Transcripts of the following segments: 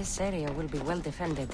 This area will be well defended.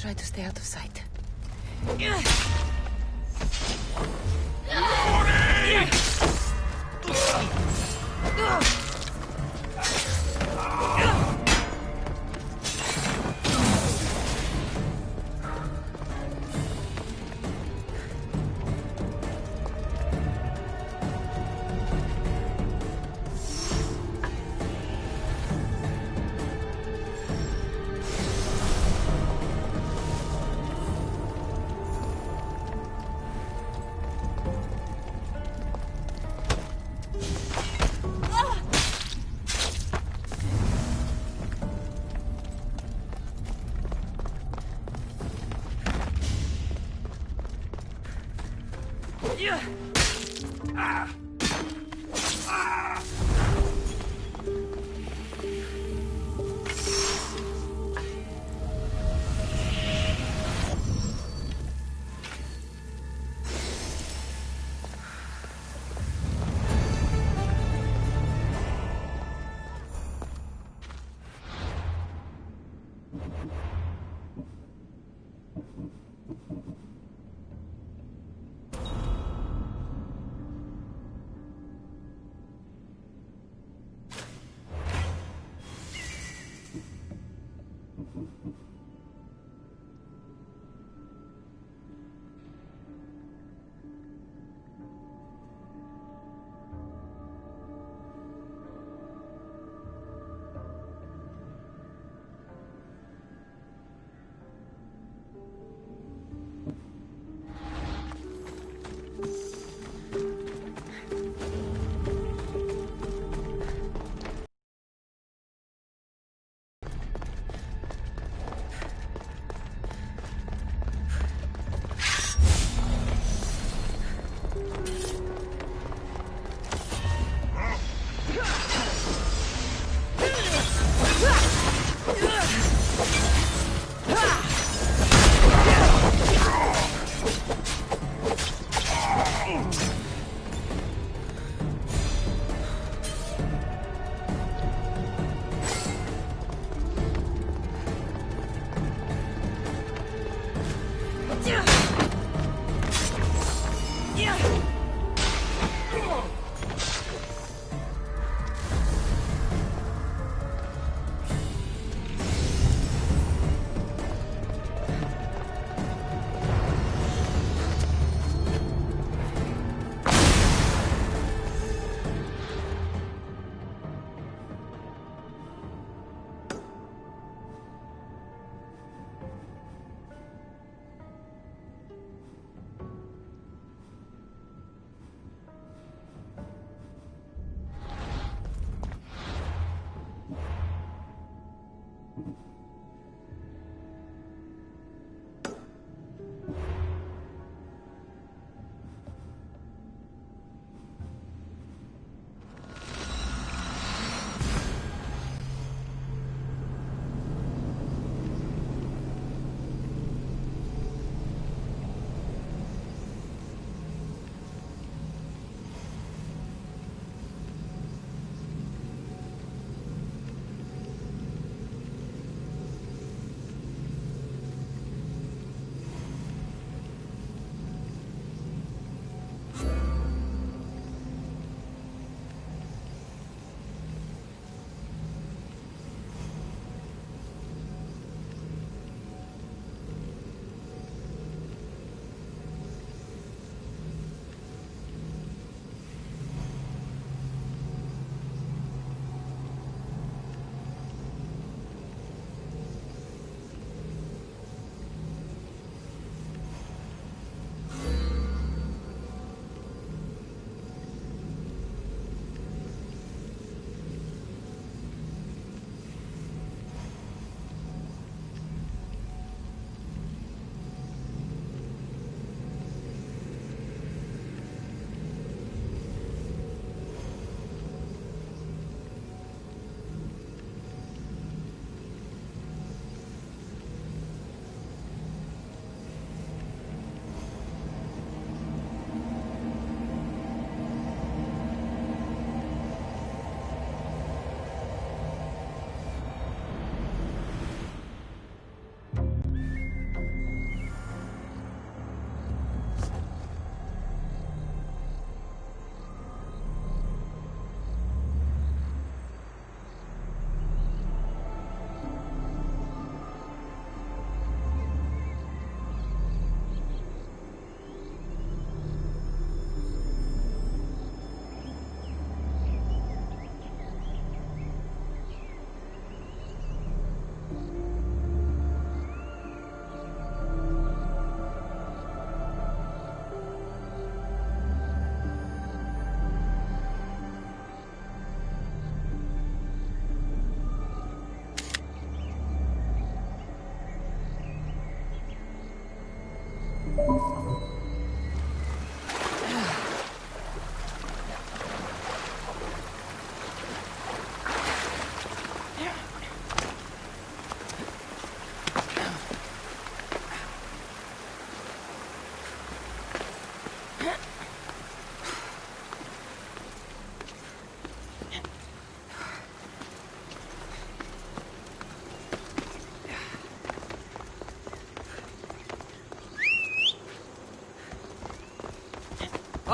try to stay out of sight.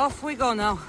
Off we go now.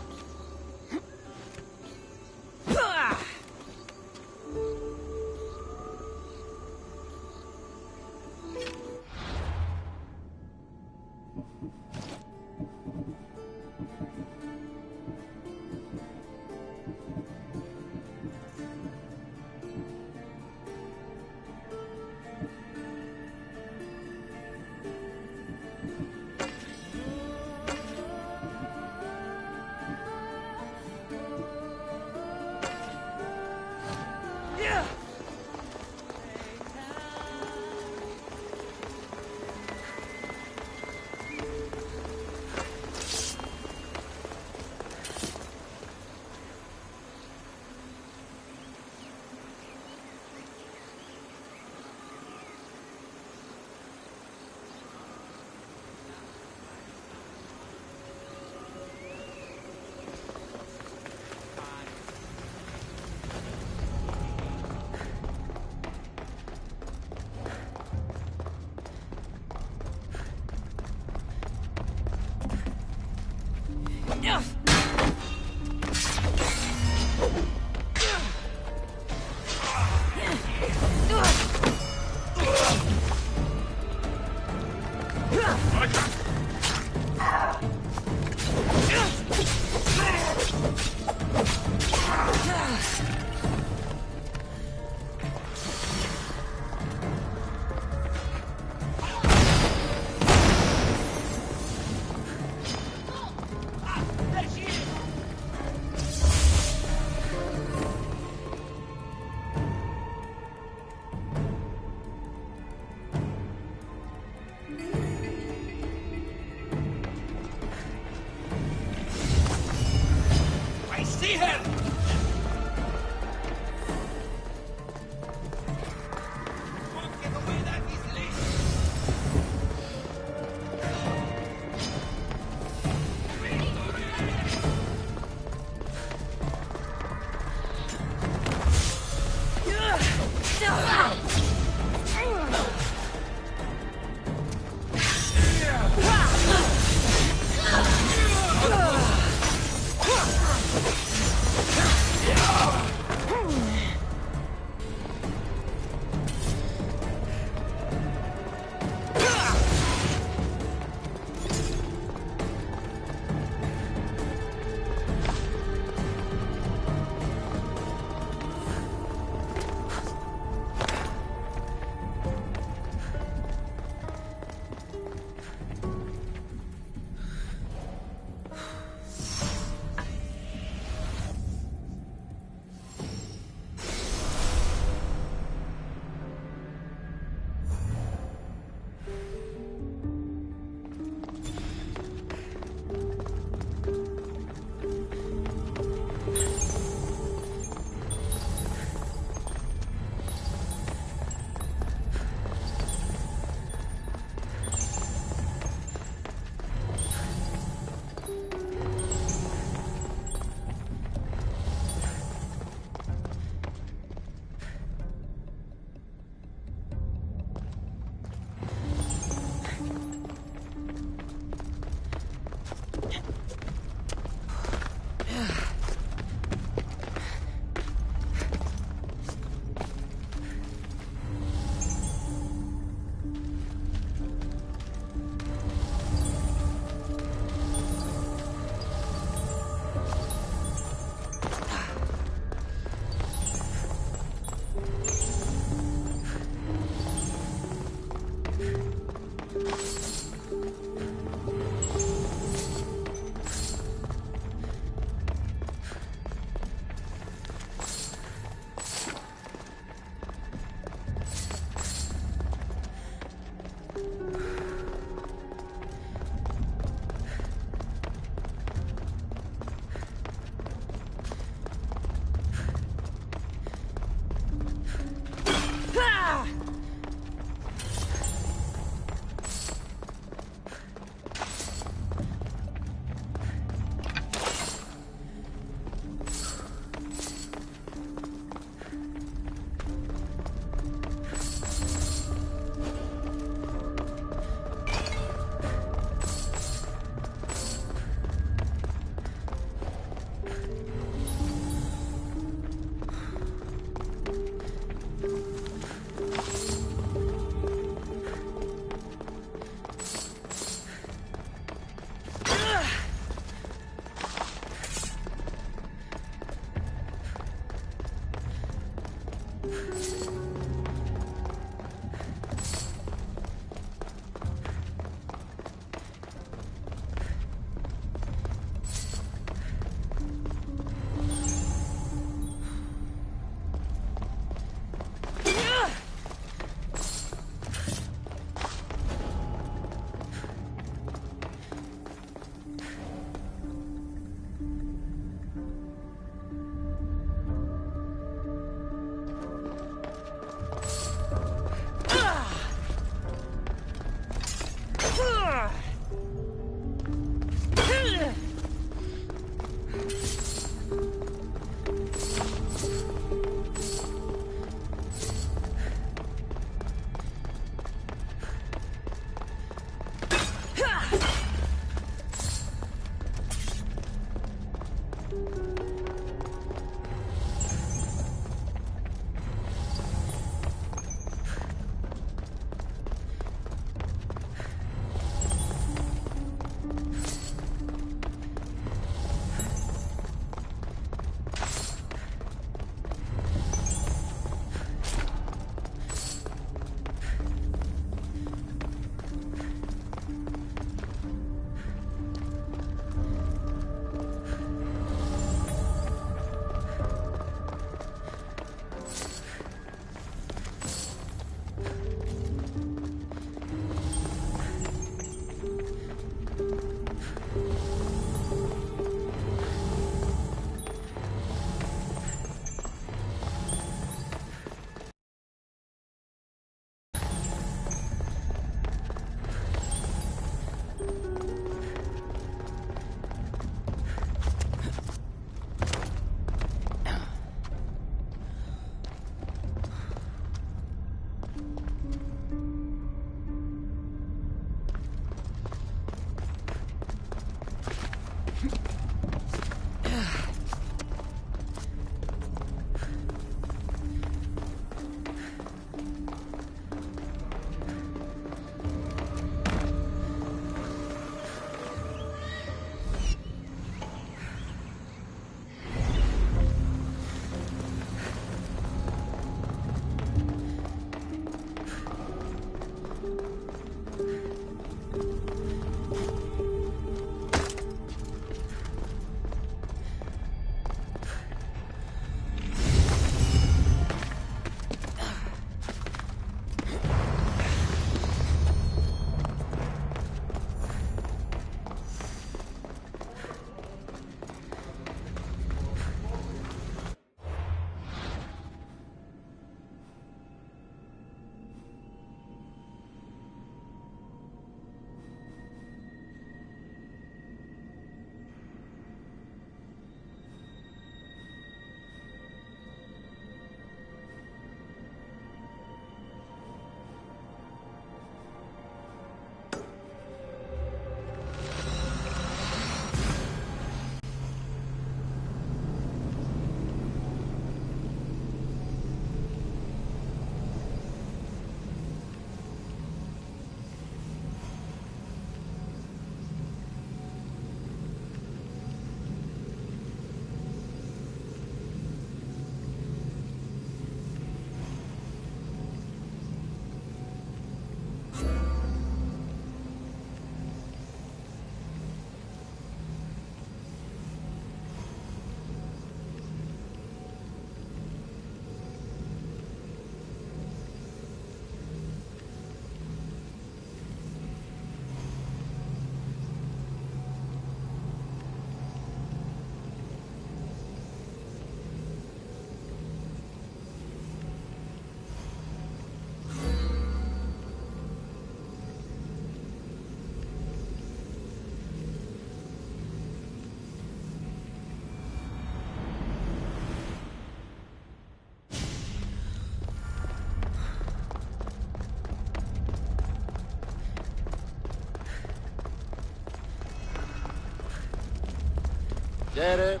Get it?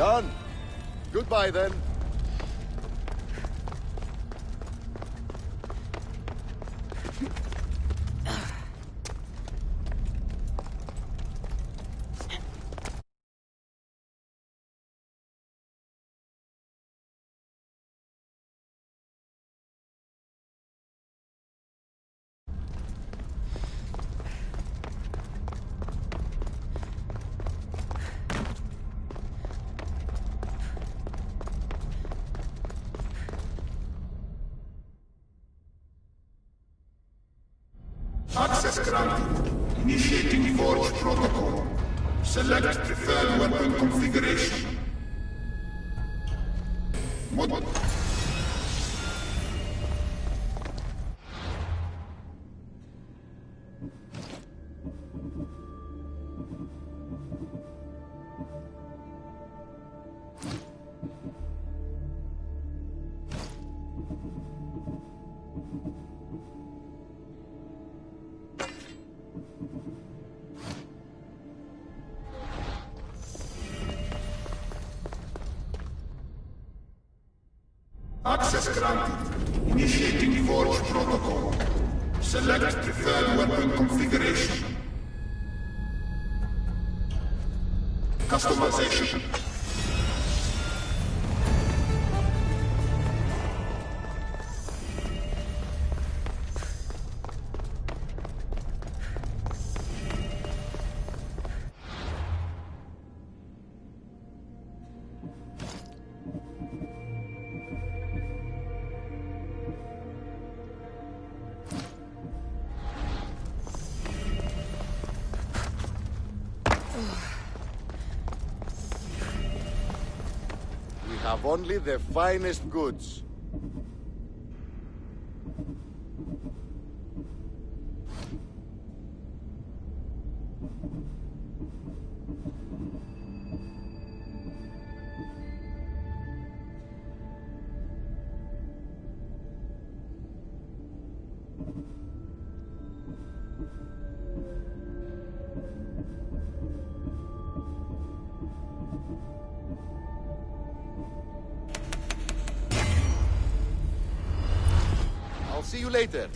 Done. Goodbye, then. Access granted. Initiating Forge protocol. Select preferred weapon configuration. Access granted. Initiating Forge protocol. Select preferred weapon configuration. Customization. Have only the finest goods. See you later.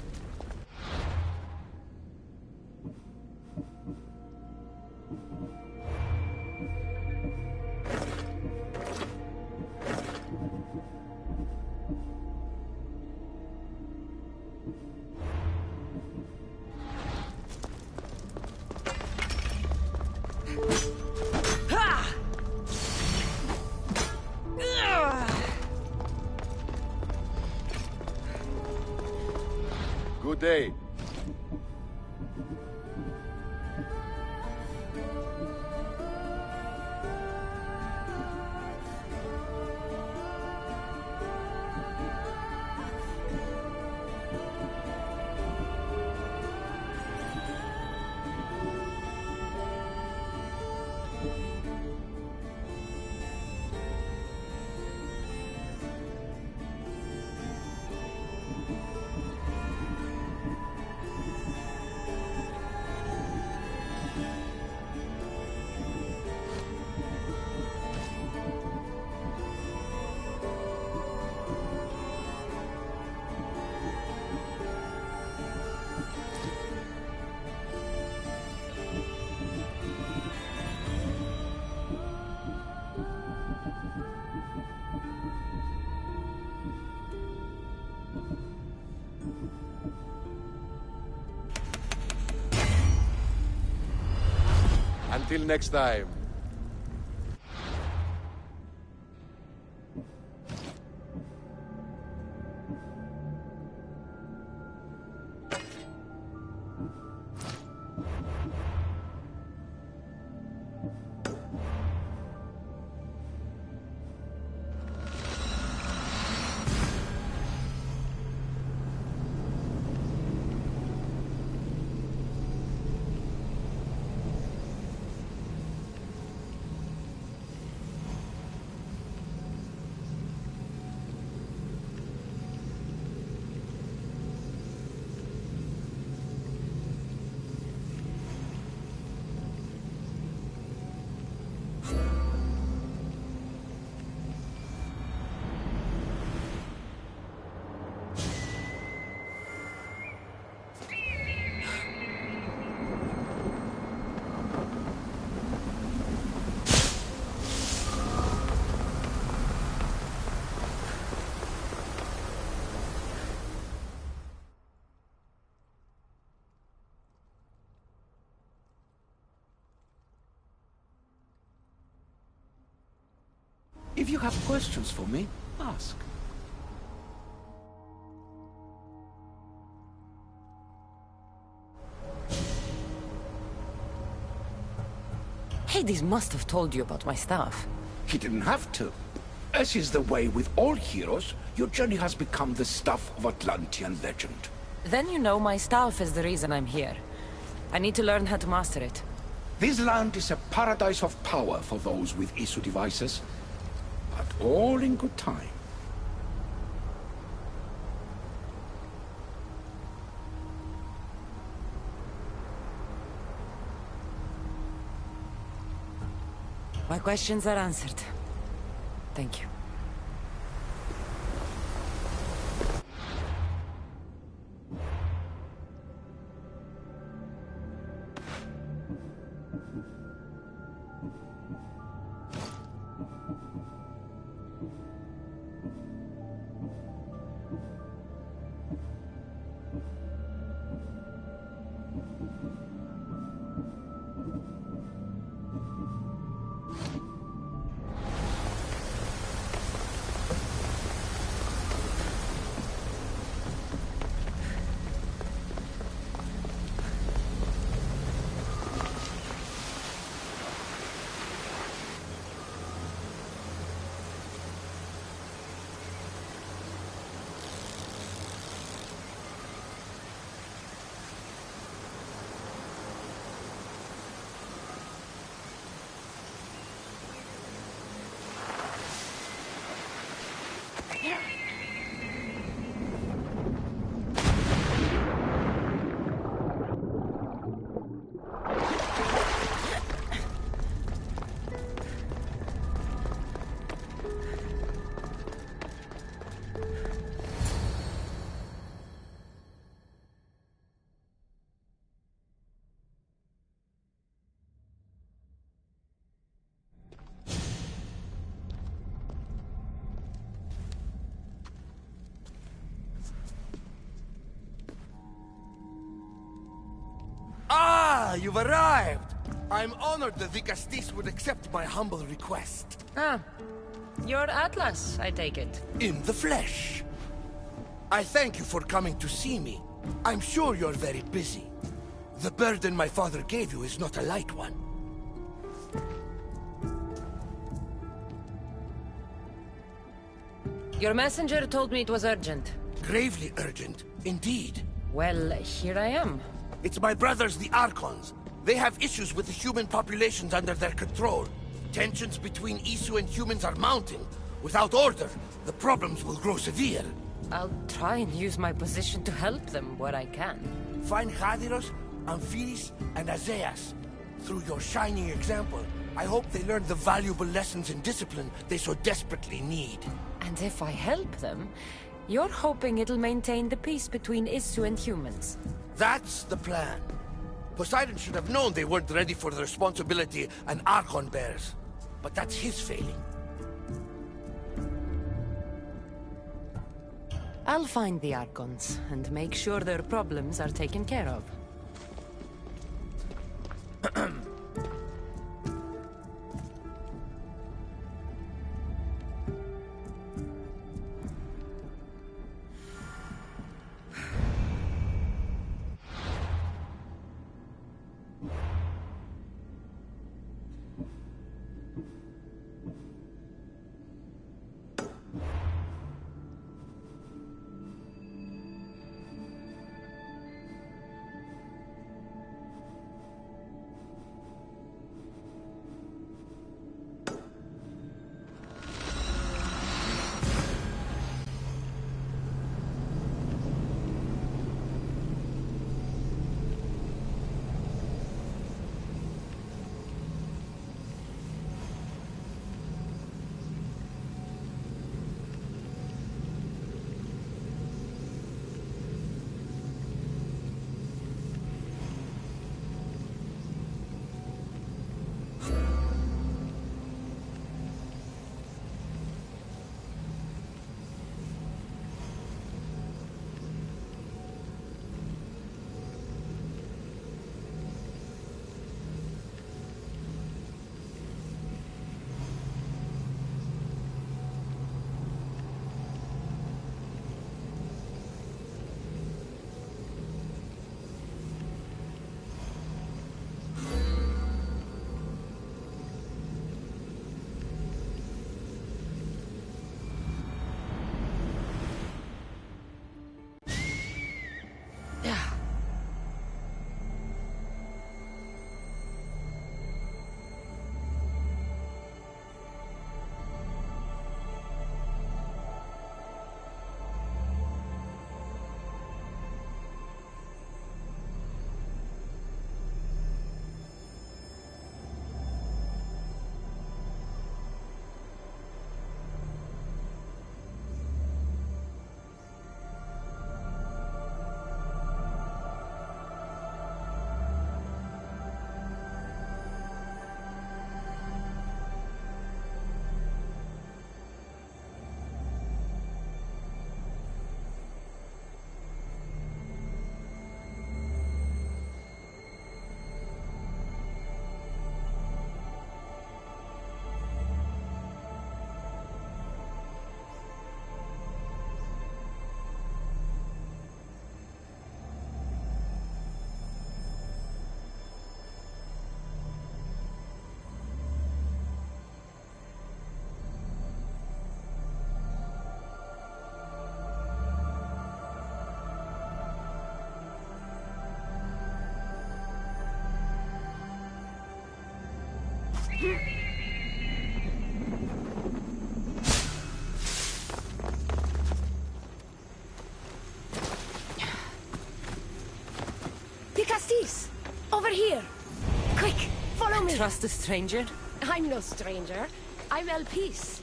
Good day. Until next time. If you have questions for me, ask. Hades must have told you about my staff. He didn't have to. As is the way with all heroes, your journey has become the stuff of Atlantean legend. Then you know my staff is the reason I'm here. I need to learn how to master it. This land is a paradise of power for those with Isu devices, but all in good time. My questions are answered. Thank you. Ah, you've arrived! I'm honored that Vicastis would accept my humble request. Ah, you're Atlas, I take it. In the flesh. I thank you for coming to see me. I'm sure you're very busy. The burden my father gave you is not a light one. Your messenger told me it was urgent. Gravely urgent, indeed. Well, here I am. It's my brothers, the Archons. They have issues with the human populations under their control. Tensions between Isu and humans are mounting. Without order, the problems will grow severe. I'll try and use my position to help them where I can. Find Hadiros, Amphiris, and Azaeas. Through your shining example, I hope they learn the valuable lessons in discipline they so desperately need. And if I help them, you're hoping it'll maintain the peace between Isu and humans. That's the plan. Poseidon should have known they weren't ready for the responsibility an Archon bears. But that's his failing. I'll find the Archons and make sure their problems are taken care of. Castis! Over here! Quick, follow me! Trust a stranger? I'm no stranger. I'm Elpis.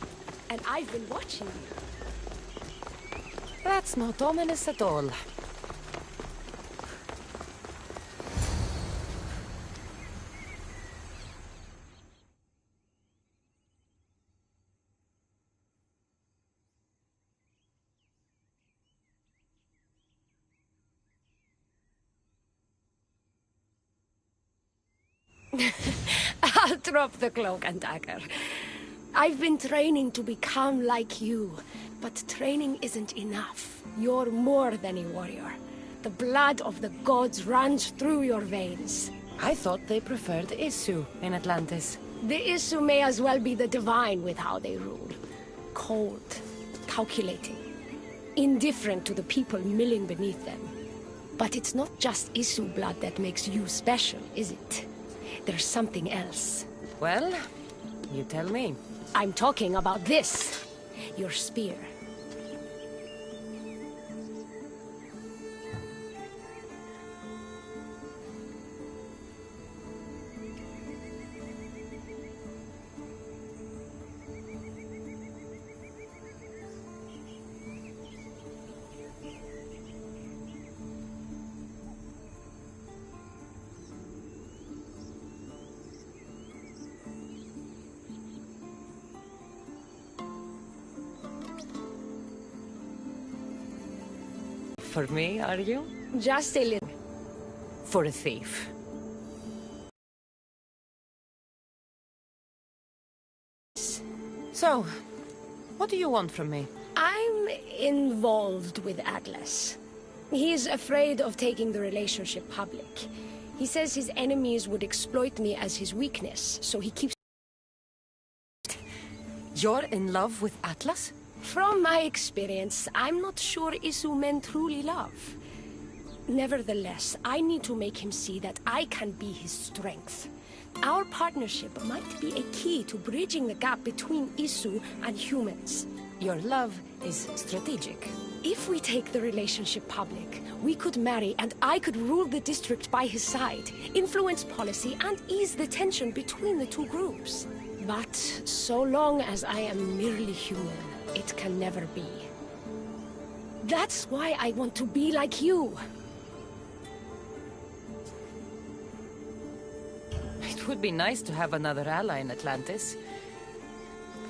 And I've been watching you. That's not ominous at all. I'll drop the cloak and dagger. I've been training to become like you, but training isn't enough. You're more than a warrior. The blood of the gods runs through your veins. I thought they preferred Isu in Atlantis. The Isu may as well be the divine with how they rule. Cold, calculating, indifferent to the people milling beneath them. But it's not just Isu blood that makes you special, is it? There's something else. Well, you tell me. I'm talking about this. Your spear. For me, are you? Just a little. For a thief. So, what do you want from me? I'm involved with Atlas. He's afraid of taking the relationship public. He says his enemies would exploit me as his weakness, so he keeps... You're in love with Atlas? From my experience, I'm not sure Isu men truly love. Nevertheless, I need to make him see that I can be his strength. Our partnership might be a key to bridging the gap between Isu and humans. Your love is strategic. If we take the relationship public, we could marry and I could rule the district by his side, influence policy and ease the tension between the two groups. But so long as I am merely human, it can never be. That's why I want to be like you. It would be nice to have another ally in Atlantis.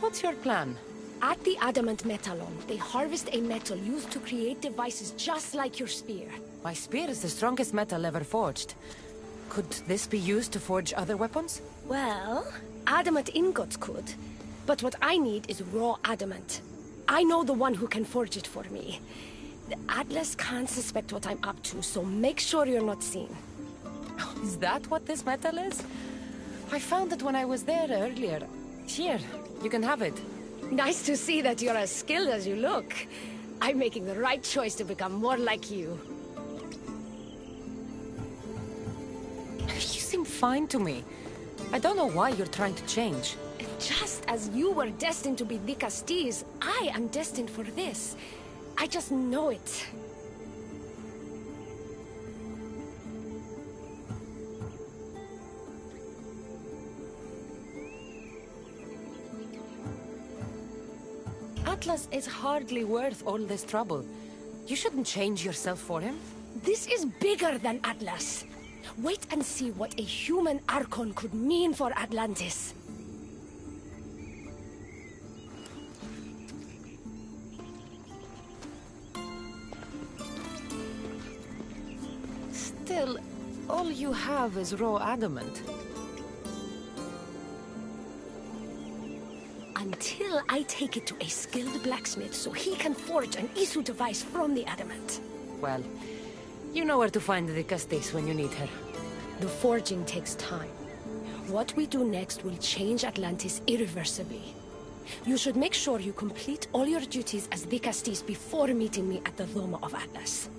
What's your plan? At the Adamant Metalon, they harvest a metal used to create devices just like your spear. My spear is the strongest metal ever forged. Could this be used to forge other weapons? Well, adamant ingots could. But what I need is raw adamant. I know the one who can forge it for me. The Atlas can't suspect what I'm up to, so make sure you're not seen. Is that what this metal is? I found it when I was there earlier. Here, you can have it. Nice to see that you're as skilled as you look. I'm making the right choice to become more like you. You seem fine to me. I don't know why you're trying to change. Just as you were destined to be the Castis, I am destined for this. I just know it. Atlas is hardly worth all this trouble. You shouldn't change yourself for him. This is bigger than Atlas. Wait and see what a human Archon could mean for Atlantis. Still, all you have is raw adamant. Until I take it to a skilled blacksmith so he can forge an Isu device from the adamant. Well, you know where to find the Castis when you need her. The forging takes time. What we do next will change Atlantis irreversibly. You should make sure you complete all your duties as the Castis before meeting me at the Doma of Atlas.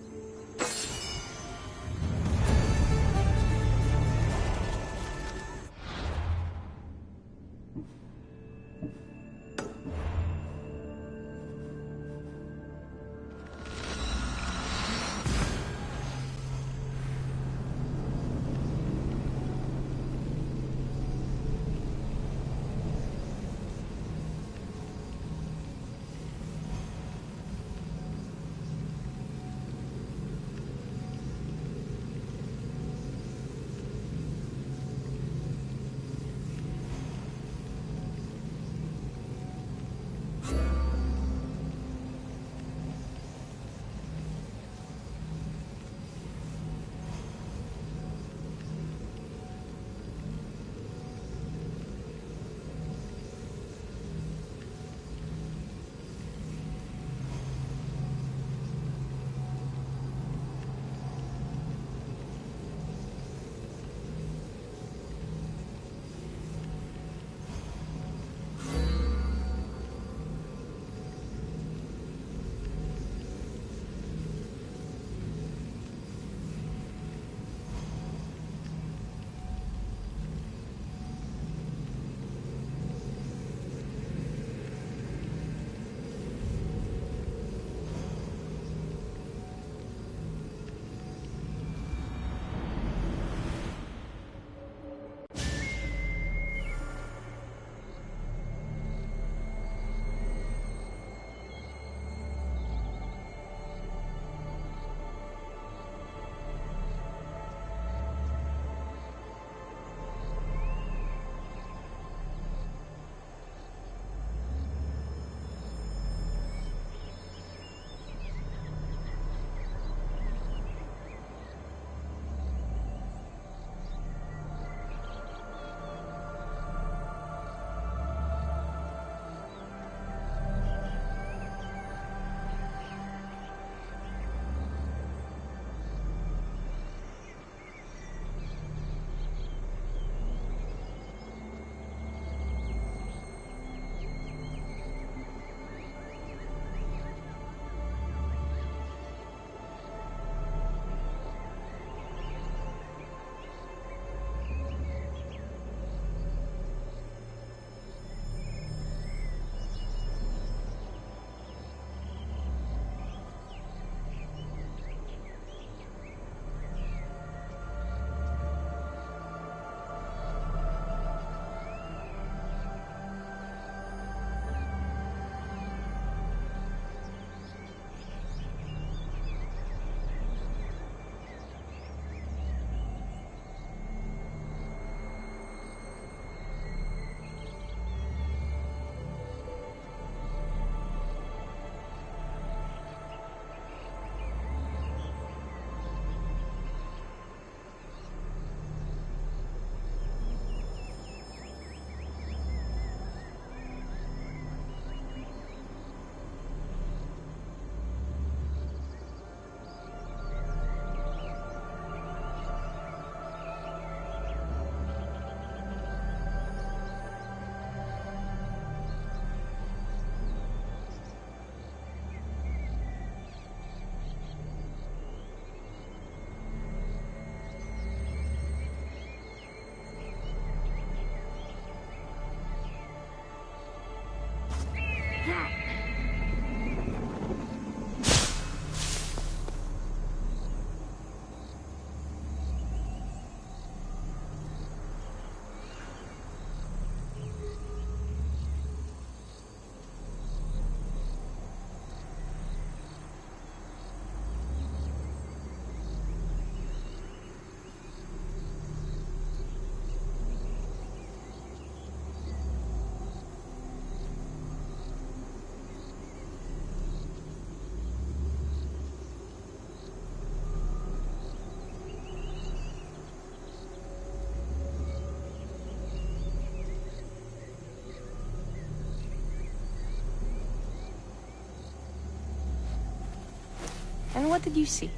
what did you see?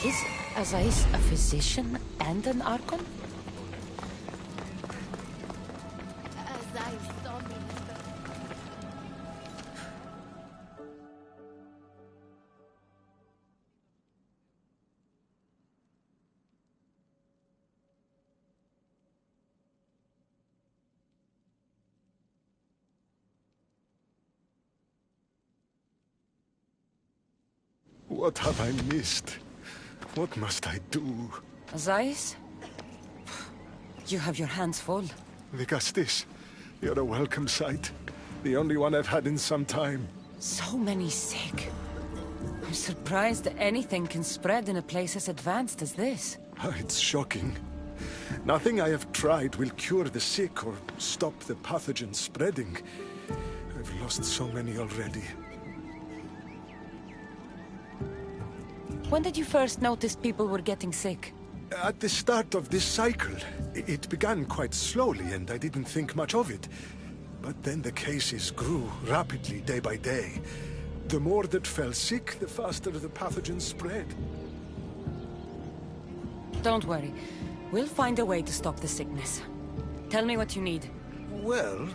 Is Azais a physician and an Archon? What have I missed? What must I do? Azais? You have your hands full. Vigastis, you're a welcome sight. The only one I've had in some time. So many sick. I'm surprised that anything can spread in a place as advanced as this. It's shocking. Nothing I have tried will cure the sick or stop the pathogen spreading. I've lost so many already. When did you first notice people were getting sick? At the start of this cycle. It began quite slowly and I didn't think much of it. But then the cases grew rapidly day by day. The more that fell sick, the faster the pathogen spread. Don't worry. We'll find a way to stop the sickness. Tell me what you need. Well,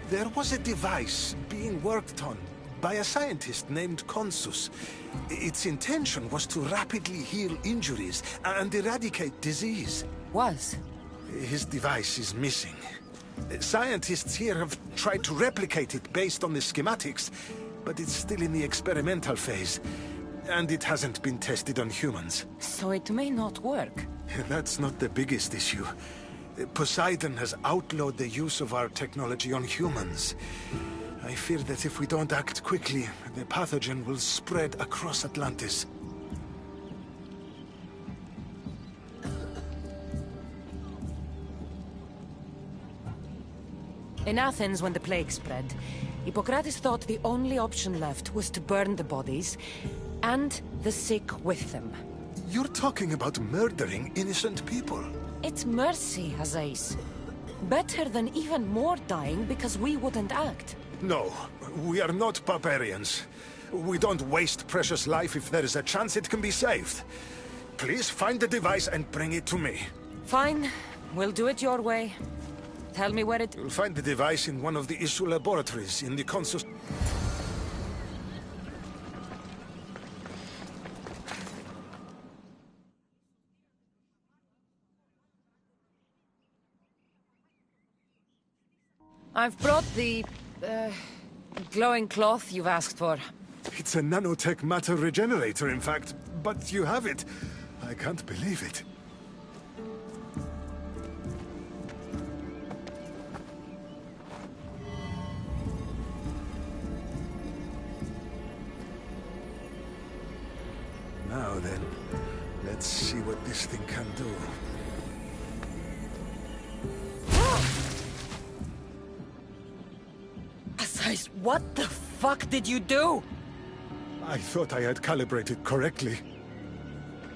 there was a device being worked on by a scientist named Consus. Its intention was to rapidly heal injuries and eradicate disease. Was? His device is missing. Scientists here have tried to replicate it based on the schematics, but it's still in the experimental phase. And it hasn't been tested on humans. So it may not work. That's not the biggest issue. Poseidon has outlawed the use of our technology on humans. I fear that if we don't act quickly, the pathogen will spread across Atlantis. In Athens, when the plague spread, Hippocrates thought the only option left was to burn the bodies, and the sick with them. You're talking about murdering innocent people. It's mercy, Azais. Better than even more dying because we wouldn't act. No, we are not barbarians. We don't waste precious life if there is a chance it can be saved. Please find the device and bring it to me. Fine. We'll do it your way. Tell me where it... You'll find the device in one of the issue laboratories in the Consus... I've brought the... glowing cloth you've asked for. It's a nanotech matter regenerator, in fact. But you have it. I can't believe it. Now then, let's see what this thing can do. Azais, what the fuck did you do? I thought I had calibrated correctly.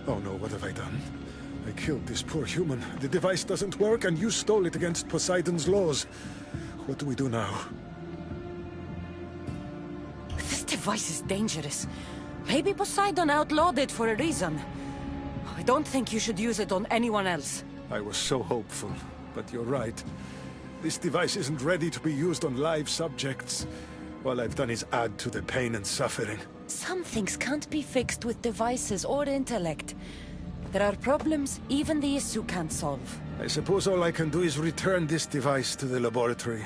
Oh no, what have I done? I killed this poor human. The device doesn't work and you stole it against Poseidon's laws. What do we do now? This device is dangerous. Maybe Poseidon outlawed it for a reason. I don't think you should use it on anyone else. I was so hopeful, but you're right. This device isn't ready to be used on live subjects. All I've done is add to the pain and suffering. Some things can't be fixed with devices or intellect. There are problems even the Isu can't solve. I suppose all I can do is return this device to the laboratory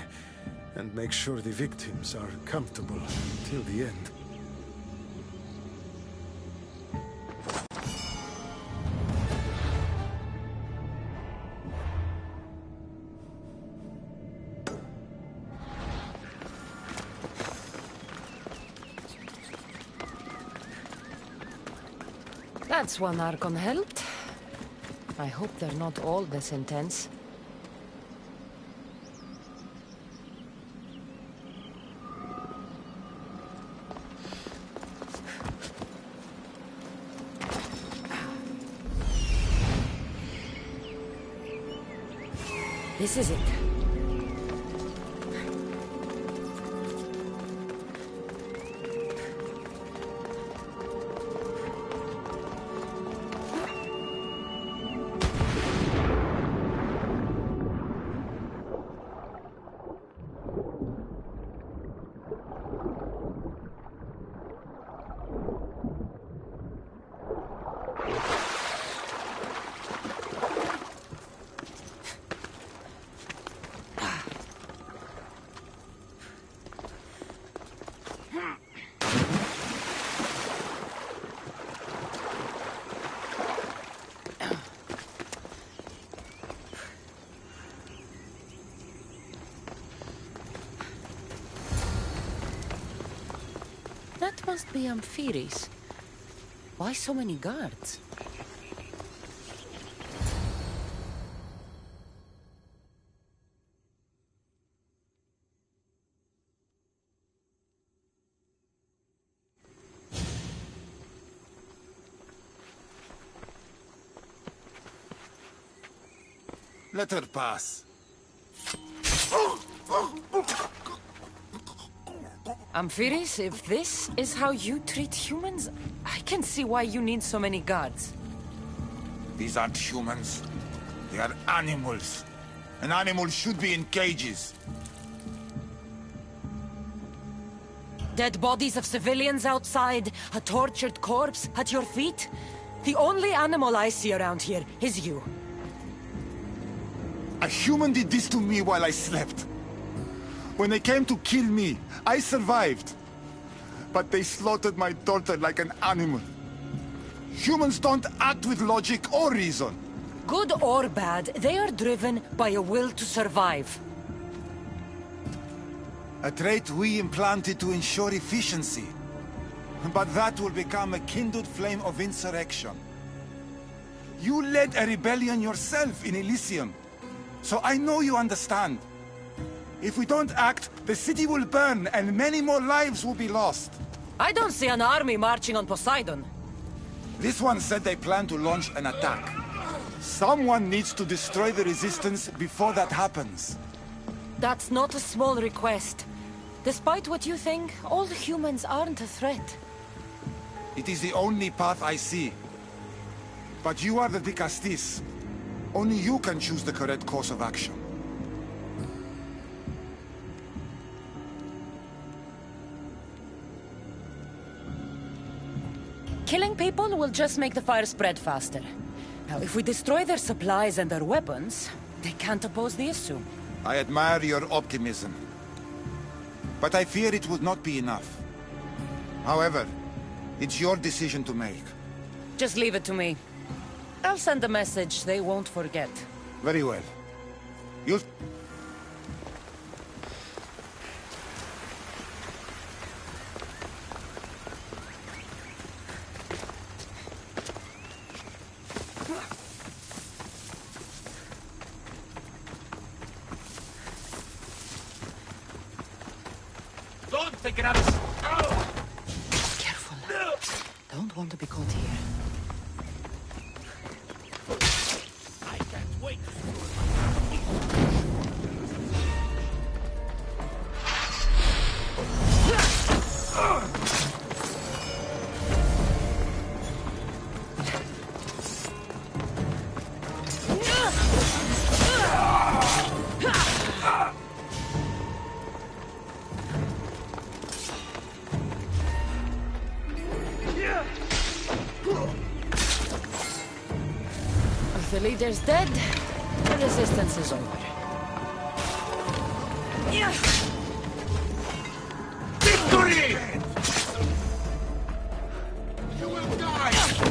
and make sure the victims are comfortable until the end. That's one Archon helped. I hope they're not all this intense. This is it. That must be Amphiris. Why so many guards? Let her pass. Amphiris, if this is how you treat humans, I can see why you need so many guards. These aren't humans. They are animals. An animal should be in cages. Dead bodies of civilians outside, a tortured corpse at your feet. The only animal I see around here is you. A human did this to me while I slept. When they came to kill me, I survived. But they slaughtered my daughter like an animal. Humans don't act with logic or reason. Good or bad, they are driven by a will to survive. A trait we implanted to ensure efficiency. But that will become a kindled flame of insurrection. You led a rebellion yourself in Elysium. So I know you understand. If we don't act, the city will burn and many more lives will be lost. I don't see an army marching on Poseidon. This one said they plan to launch an attack. Someone needs to destroy the resistance before that happens. That's not a small request. Despite what you think, all humans aren't a threat. It is the only path I see. But you are the Dicastis. Only you can choose the correct course of action. Killing people will just make the fire spread faster. Now, if we destroy their supplies and their weapons, they can't oppose the issue. I admire your optimism. But I fear it would not be enough. However, it's your decision to make. Just leave it to me. I'll send a message they won't forget. Very well. You'll... Don't take it out of... Careful. Don't want to be caught here. I can't wait to see If the leader's dead, the resistance is over. victory! You will die!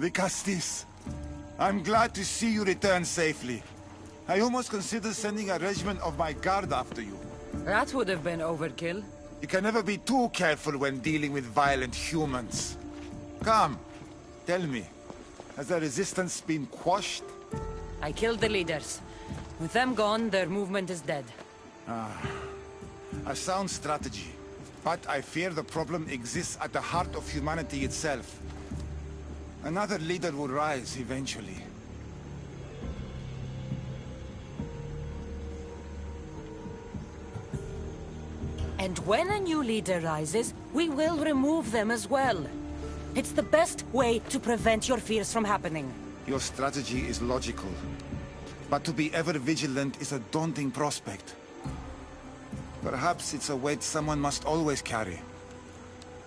Vicastis, I'm glad to see you return safely. I almost considered sending a regiment of my guard after you. That would have been overkill. You can never be too careful when dealing with violent humans. Come, tell me, has the resistance been quashed? I killed the leaders. With them gone, their movement is dead. A sound strategy. But I fear the problem exists at the heart of humanity itself. Another leader will rise eventually. And when a new leader rises, we will remove them as well. It's the best way to prevent your fears from happening. Your strategy is logical. But to be ever vigilant is a daunting prospect. Perhaps it's a weight someone must always carry.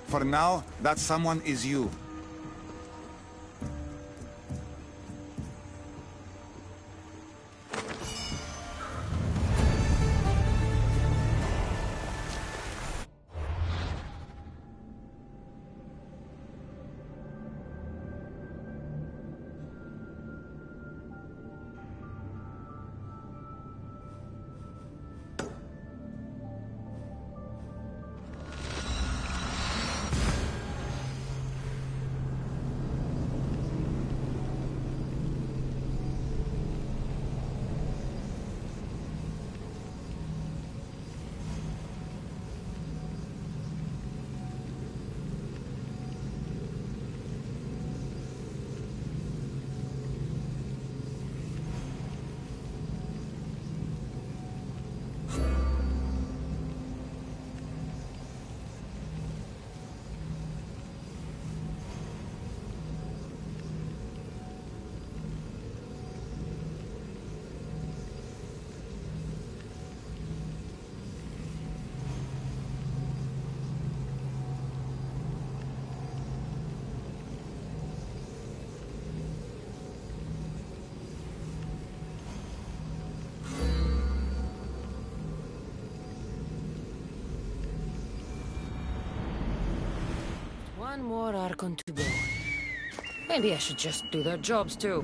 For now, that someone is you. One more Archon to go. Maybe I should just do their jobs too.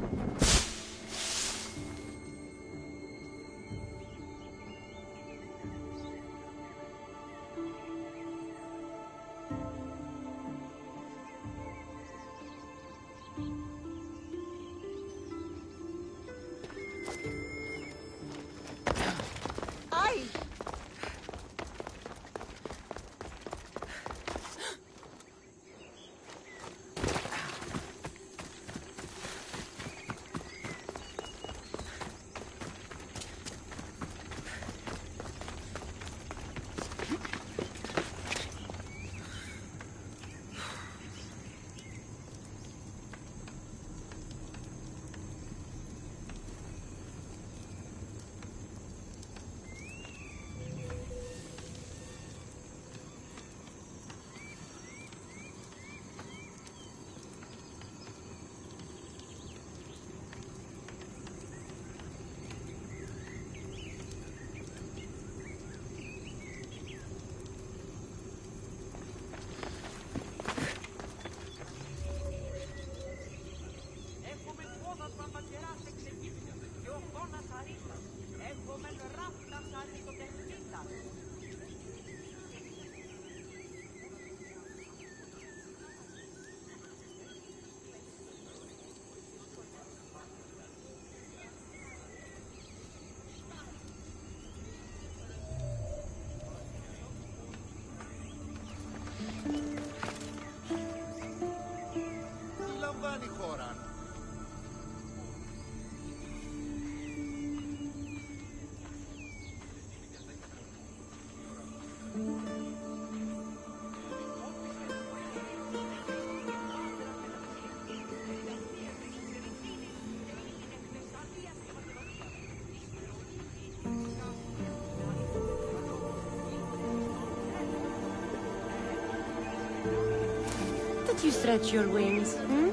Did you stretch your wings, hmm?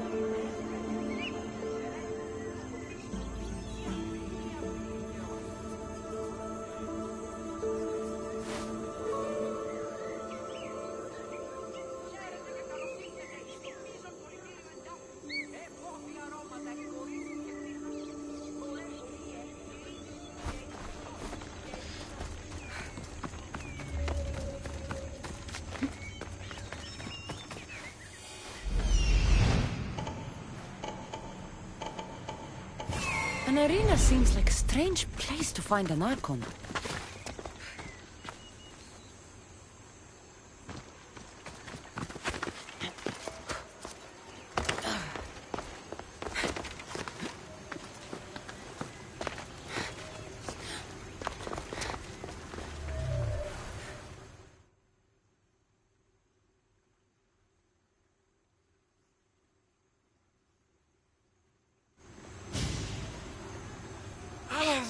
An arena seems like a strange place to find an Archon.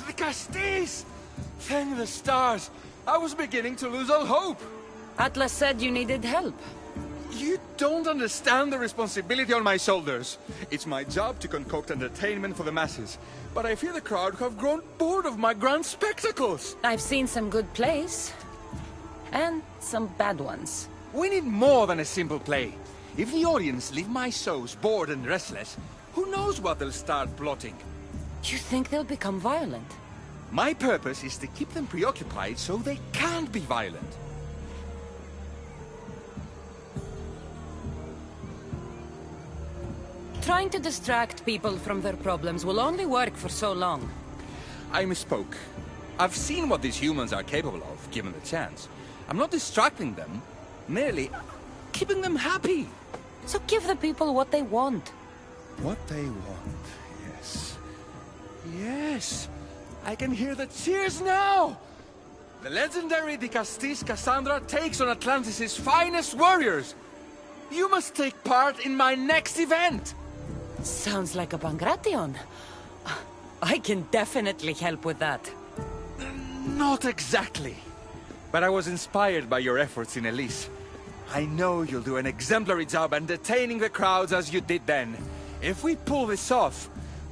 The Castis! Thank the stars! I was beginning to lose all hope! Atlas said you needed help. You don't understand the responsibility on my shoulders. It's my job to concoct entertainment for the masses. But I fear the crowd have grown bored of my grand spectacles. I've seen some good plays. And some bad ones. We need more than a simple play. If the audience leave my shows bored and restless, who knows what they'll start plotting? You think they'll become violent? My purpose is to keep them preoccupied so they can't be violent. Trying to distract people from their problems will only work for so long. I misspoke. I've seen what these humans are capable of, given the chance. I'm not distracting them, merely keeping them happy. So give the people what they want. What they want, yes. Yes! I can hear the cheers now! The legendary De Castis Cassandra takes on Atlantis' finest warriors! You must take part in my next event! Sounds like a Pangration. I can definitely help with that. Not exactly. But I was inspired by your efforts in Elise. I know you'll do an exemplary job entertaining the crowds as you did then. If we pull this off,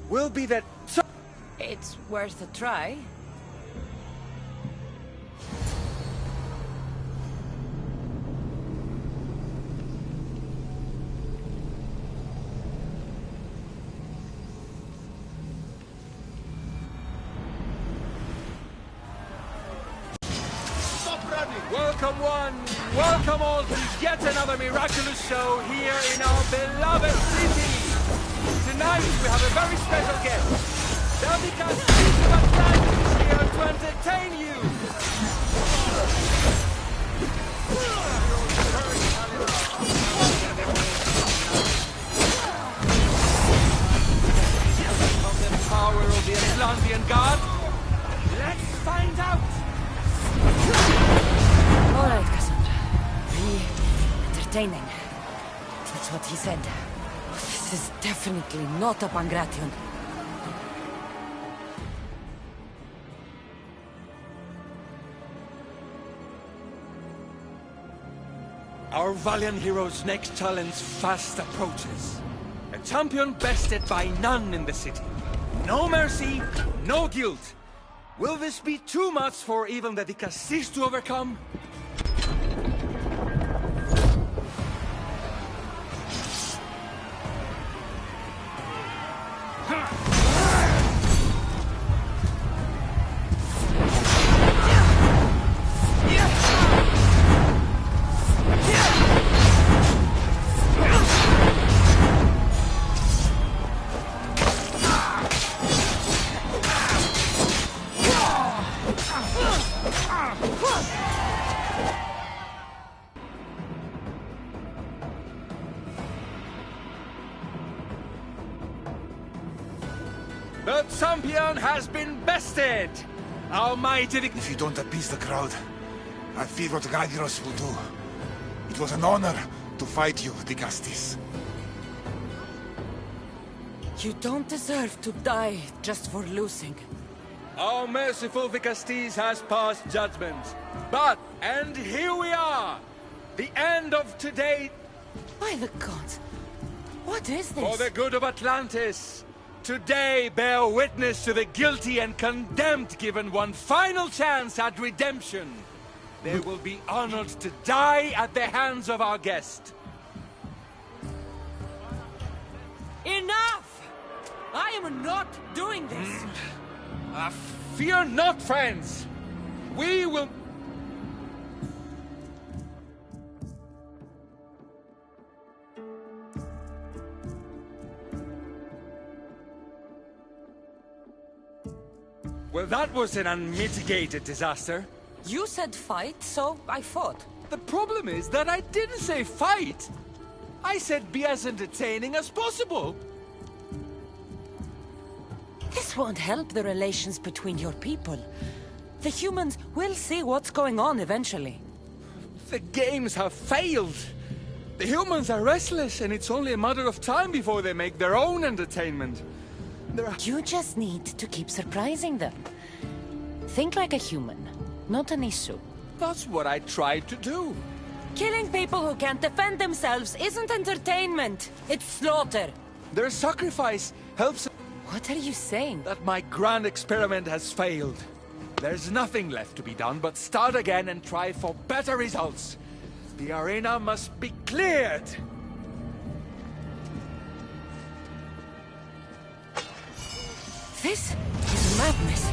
we'll be the top. It's worth a try. Welcome one, welcome all to yet another miraculous show here in our beloved city. Tonight we have a very special guest. The Castis of Atlantis is here to entertain you. Of the power of the Atlantean God? Let's find out. All right, Cassandra. Be entertaining. That's what he said. This is definitely not a Pangration. Our valiant hero's next challenge fast approaches. A champion bested by none in the city. No mercy, no guilt. Will this be too much for even the De Castis to overcome? The champion has been bested! Our mighty... If you don't appease the crowd, I fear what Gyros will do. It was an honor to fight you, De Castis. You don't deserve to die just for losing. Our merciful De Castis has passed judgment. But, and here we are! The end of today... By the gods! What is this? For the good of Atlantis! Today bear witness to the guilty and condemned given one final chance at redemption. They will be honored to die at the hands of our guest. Enough! I am not doing this! Fear not, friends! We will... Well, that was an unmitigated disaster. You said fight, so I fought. The problem is that I didn't say fight. I said be as entertaining as possible. This won't help the relations between your people. The humans will see what's going on eventually. The games have failed. The humans are restless, and it's only a matter of time before they make their own entertainment. You just need to keep surprising them. Think like a human, not an issue. That's what I tried to do. Killing people who can't defend themselves isn't entertainment. It's slaughter. Their sacrifice helps... What are you saying? That my grand experiment has failed. There's nothing left to be done but start again and try for better results. The arena must be cleared. This is madness.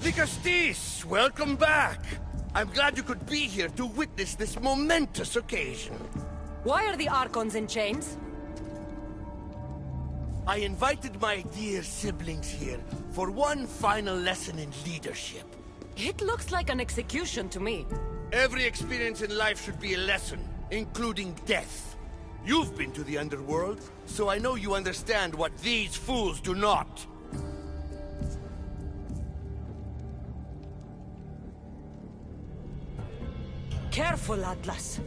Vicastis, welcome back. I'm glad you could be here to witness this momentous occasion. Why are the Archons in chains? I invited my dear siblings here for one final lesson in leadership. It looks like an execution to me. Every experience in life should be a lesson, including death. You've been to the underworld, so I know you understand what these fools do not. careful, Atlas.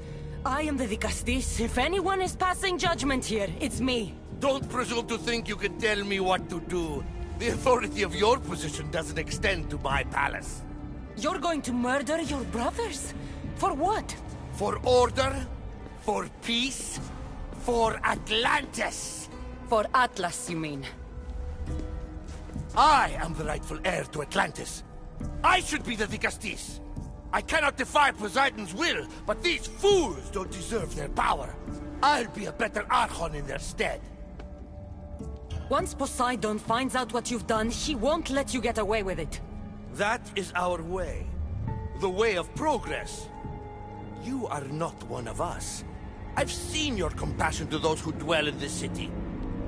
I am the Dicastis. If anyone is passing judgment here, it's me. Don't presume to think you can tell me what to do. The authority of your position doesn't extend to my palace. You're going to murder your brothers? For what? For order, for peace, for Atlantis. For Atlas, you mean? I am the rightful heir to Atlantis. I should be the Dicastis. I cannot defy Poseidon's will, but these fools don't deserve their power. I'll be a better Archon in their stead. Once Poseidon finds out what you've done, he won't let you get away with it. That is our way. The way of progress. You are not one of us. I've seen your compassion to those who dwell in this city.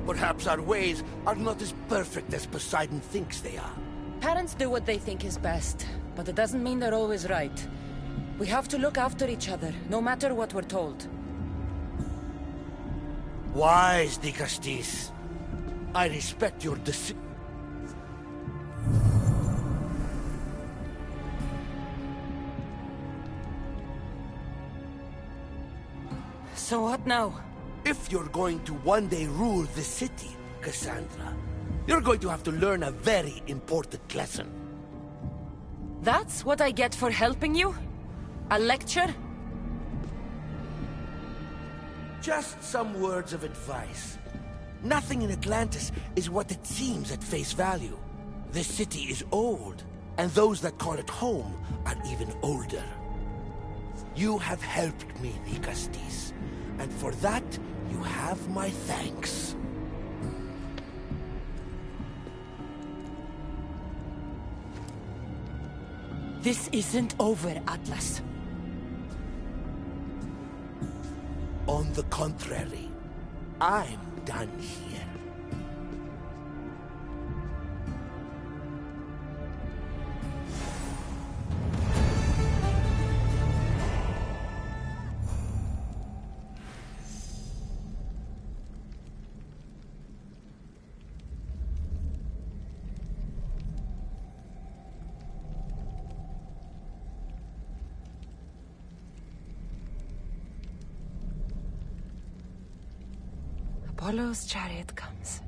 Perhaps our ways are not as perfect as Poseidon thinks they are. Parents do what they think is best, but it doesn't mean they're always right. We have to look after each other, no matter what we're told. Wise, Dicastis. I respect your decision. So what now? If you're going to one day rule the city, Cassandra, you're going to have to learn a very important lesson. That's what I get for helping you? A lecture? Just some words of advice. Nothing in Atlantis is what it seems at face value. This city is old, and those that call it home are even older. You have helped me, Dicastis, and for that, you have my thanks. This isn't over, Atlas. On the contrary, I'm done here. Apollo's chariot comes.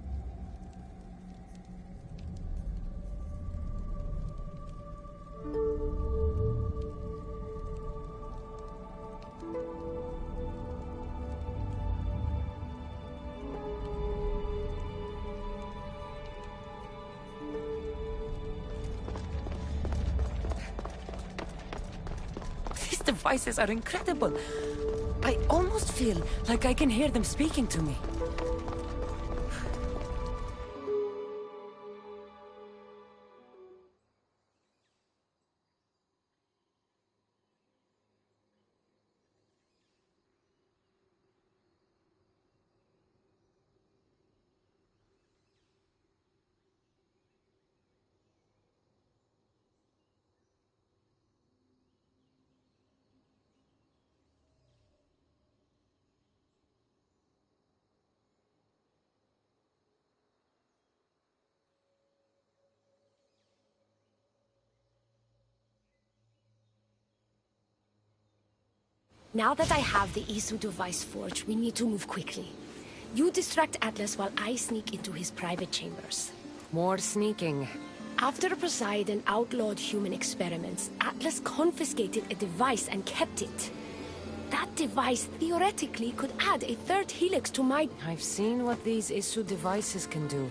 These devices are incredible. I almost feel like I can hear them speaking to me. Now that I have the Isu device forged, we need to move quickly. You distract Atlas while I sneak into his private chambers. More sneaking. After Poseidon outlawed human experiments, Atlas confiscated a device and kept it. That device theoretically could add a third helix to my... I've seen what these Isu devices can do.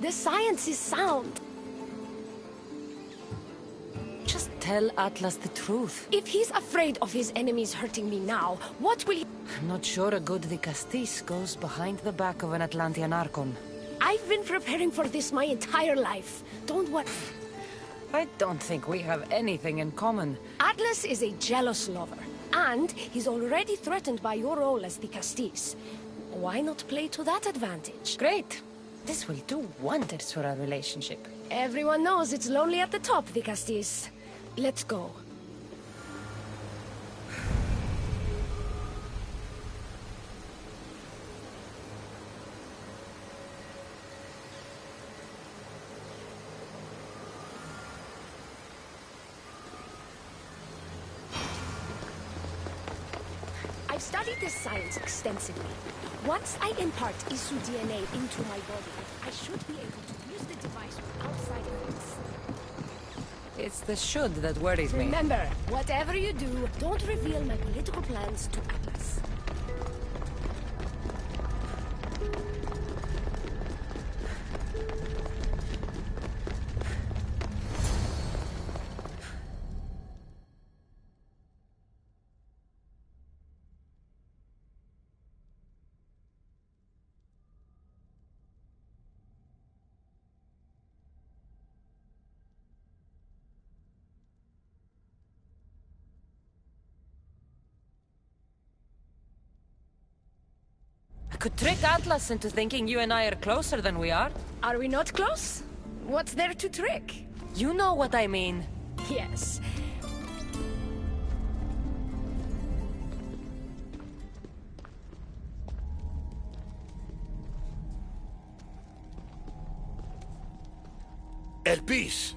The science is sound. Just tell Atlas the truth. If he's afraid of his enemies hurting me now, what will he... I'm not sure a good Dicastis goes behind the back of an Atlantean Archon. I've been preparing for this my entire life. Don't worry. I don't think we have anything in common. Atlas is a jealous lover, and he's already threatened by your role as Dicastis. Why not play to that advantage? Great. This will do wonders for our relationship. Everyone knows it's lonely at the top, Dicastis. Let's go. studied this science extensively. Once I impart Isu DNA into my body, I should be able to use the device without side effects. It's the should that worries me. Remember, whatever you do, don't reveal my political plans to Atlas. I could trick Atlas into thinking you and I are closer than we are. Are we not close? What's there to trick? You know what I mean. Yes. Elpis,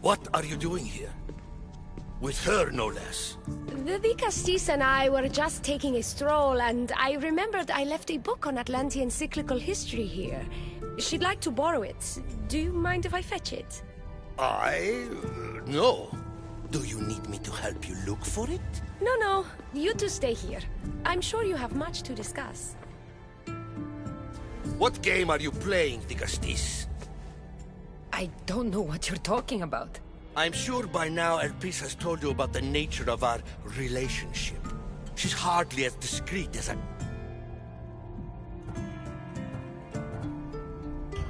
what are you doing here? With her, no less. The Vicastis and I were just taking a stroll, and I remembered I left a book on Atlantean cyclical history here. She'd like to borrow it. Do you mind if I fetch it? No. Do you need me to help you look for it? No. You two stay here. I'm sure you have much to discuss. What game are you playing, Vicastis? I don't know what you're talking about. I'm sure by now Elpis has told you about the nature of our relationship. She's hardly as discreet as I...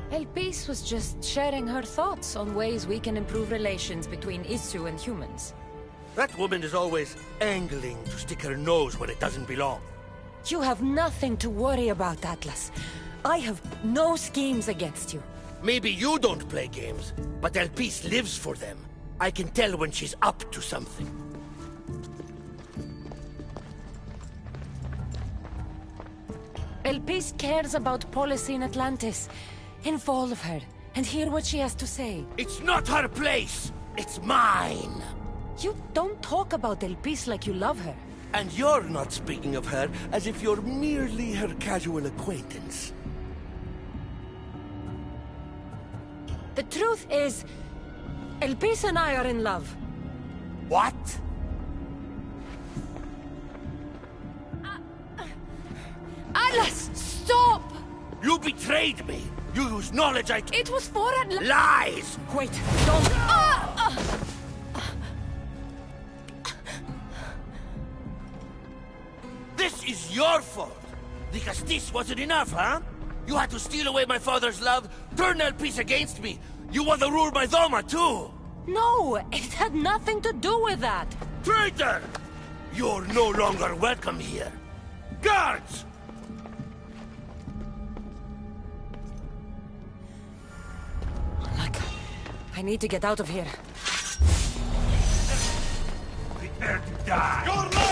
Elpis was just sharing her thoughts on ways we can improve relations between Isu and humans. That woman is always angling to stick her nose where it doesn't belong. You have nothing to worry about, Atlas. I have no schemes against you. Maybe you don't play games, but Elpis lives for them. I can tell when she's up to something. Elpis cares about policy in Atlantis. Involve her, and hear what she has to say. It's not her place! It's mine! You don't talk about Elpis like you love her. And you're not speaking of her as if you're merely her casual acquaintance. The truth is, Elpis and I are in love. What? Atlas, stop! You betrayed me! You used knowledge I... It was for Atlas... Lies! Wait, don't... This is your fault! The Castis wasn't enough, huh? You had to steal away my father's love, turn Elpis against me. You want to rule my Doma, too! No, it had nothing to do with that. Traitor! You're no longer welcome here. Guards! Look, I need to get out of here. Prepare to die! Your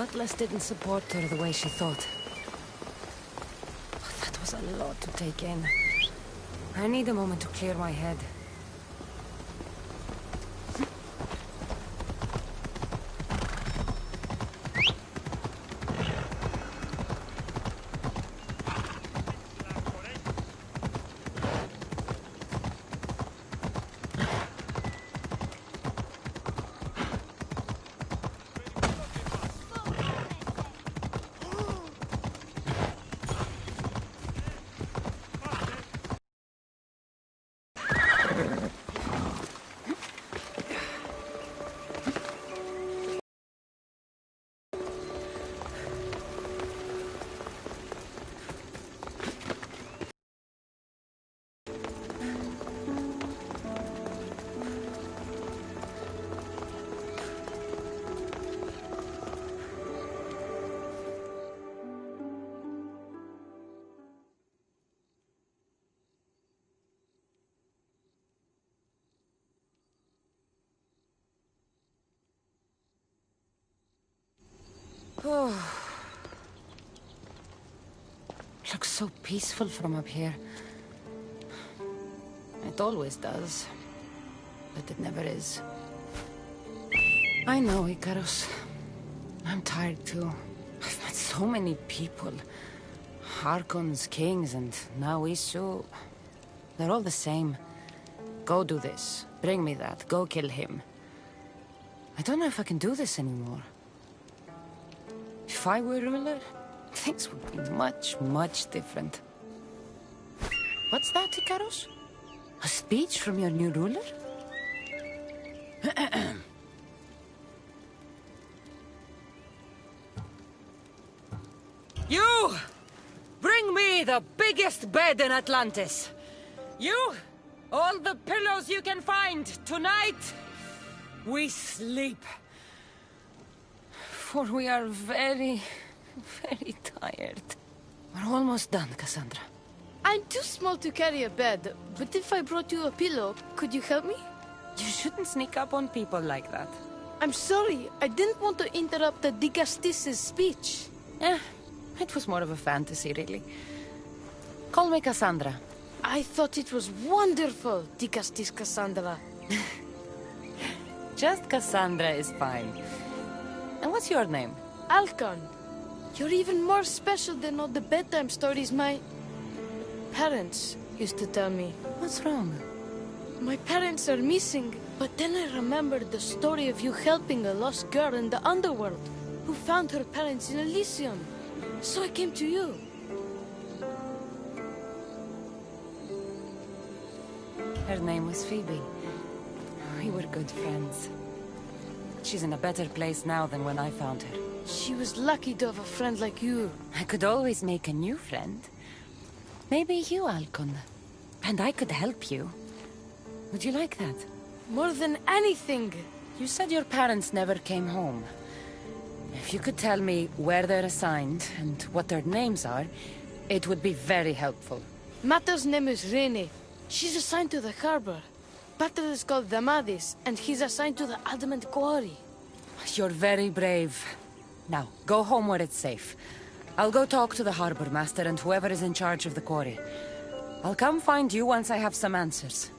Atlas didn't support her the way she thought. That was a lot to take in. I need a moment to clear my head. Oh. Looks so peaceful from up here. It always does. But it never is. I know, Ikaros. I'm tired too. I've met so many people. Harkons, kings, and now Isu. They're all the same. Go do this. Bring me that. Go kill him. I don't know if I can do this anymore. If I were ruler, things would be much, much different. What's that, Ikaros? A speech from your new ruler? You! Bring me the biggest bed in Atlantis! You! All the pillows you can find! Tonight, we sleep. For we are very, very tired. We're almost done, Cassandra. I'm too small to carry a bed, but if I brought you a pillow, could you help me? You shouldn't sneak up on people like that. I'm sorry, I didn't want to interrupt the Dicastis' speech. It was more of a fantasy, really. Call me Cassandra. I thought it was wonderful, Dicastis Cassandra. Just Cassandra is fine. And what's your name? Alcon. You're even more special than all the bedtime stories my parents used to tell me. What's wrong? My parents are missing, but then I remembered the story of you helping a lost girl in the underworld who found her parents in Elysium. So I came to you. Her name was Phoebe. We were good friends. She's in a better place now than when I found her. She was lucky to have a friend like you. I could always make a new friend. Maybe you, Alcon. And I could help you. Would you like that? More than anything. You said your parents never came home. If you could tell me where they're assigned and what their names are, it would be very helpful. Mata's name is Rene. She's assigned to the harbor. Pater is called Damadis, and he's assigned to the Adamant Quarry. You're very brave. Now, go home where it's safe. I'll go talk to the harbor master and whoever is in charge of the quarry. I'll come find you once I have some answers.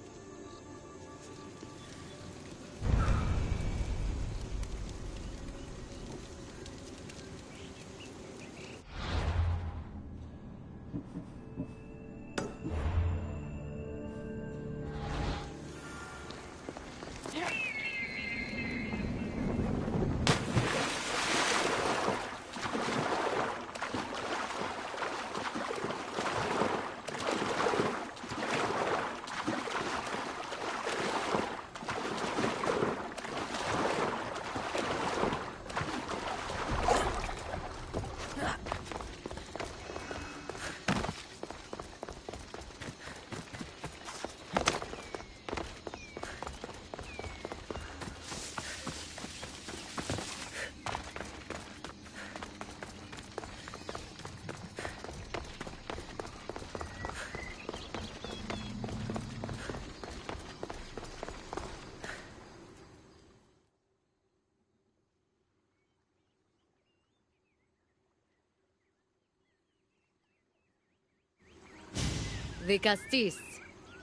The Castis.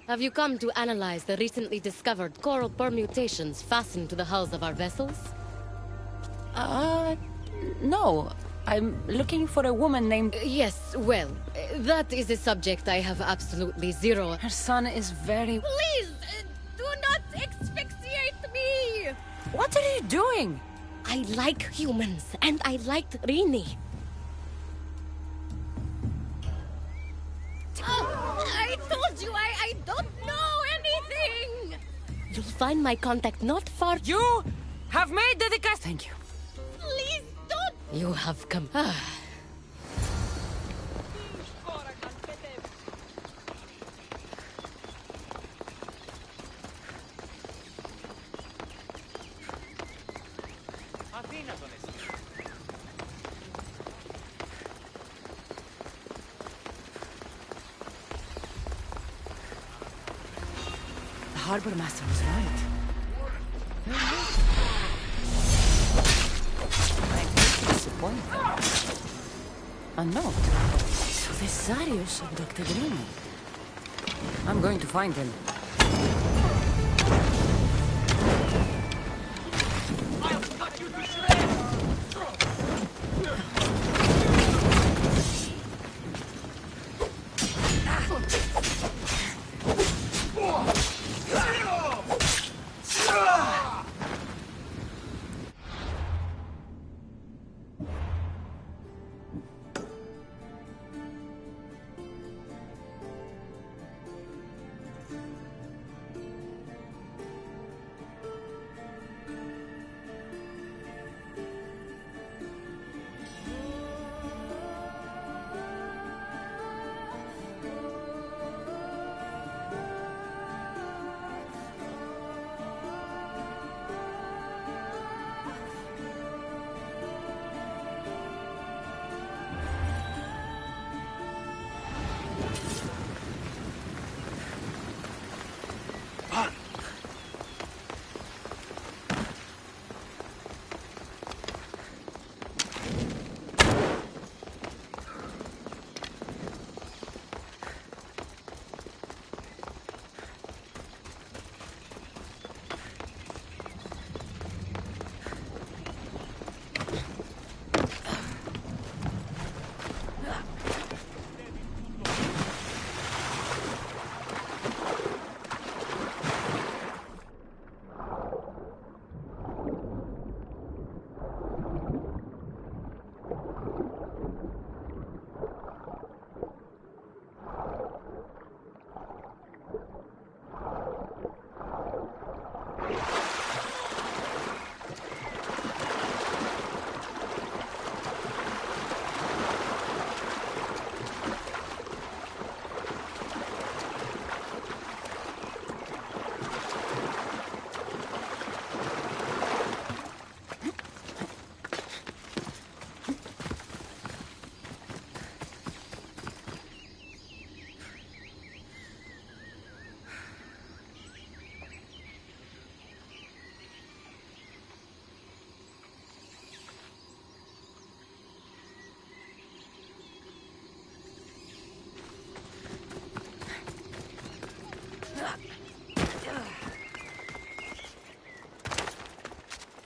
Have you come to analyze the recently discovered coral permutations fastened to the hulls of our vessels? No. I'm looking for a woman named... Yes, well, that is a subject I have absolutely zero... Her son is very... Please, do not asphyxiate me! What are you doing? I like humans, and I liked Rini. I told you I don't know anything! You'll find my contact not far... You have made the cast. Thank you. Please don't... You have come... The harbor master was right. I hate to disappoint them. A note. So this Zarius of Dr. Rini. I'm going to find him. I'll cut you to shreds!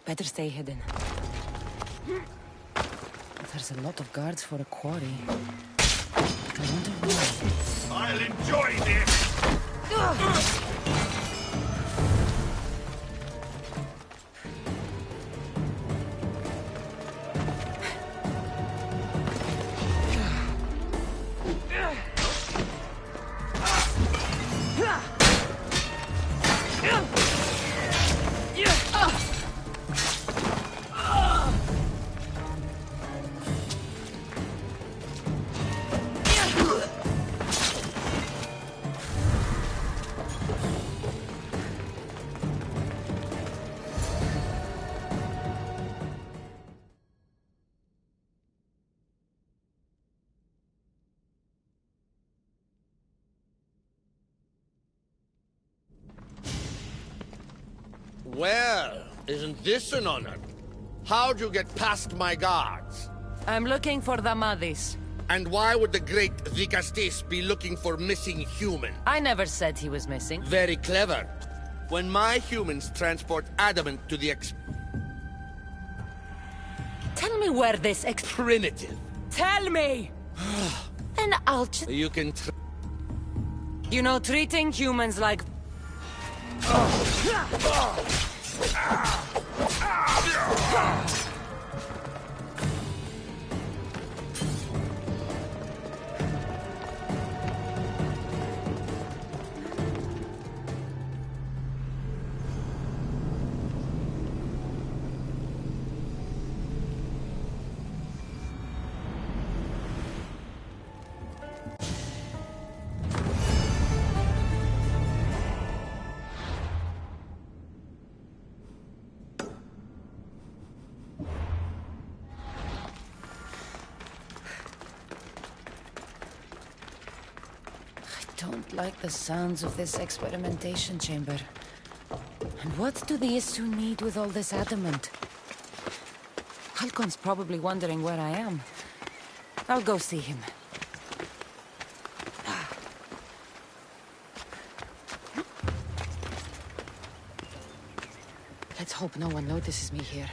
Better stay hidden. There's a lot of guards for a quarry. I wonder why. I'll enjoy this! Well, isn't this an honor? How'd you get past my guards? I'm looking for the Madis. And why would the great Vicastis be looking for missing human? I never said he was missing. Very clever. When my humans transport adamant to the Tell me where this Primitive. Tell me! And I'll just... You can You know, treating humans like... I don't like the sounds of this experimentation chamber. And what do the Isu need with all this adamant? Halcon's probably wondering where I am. I'll go see him. Let's hope no one notices me here.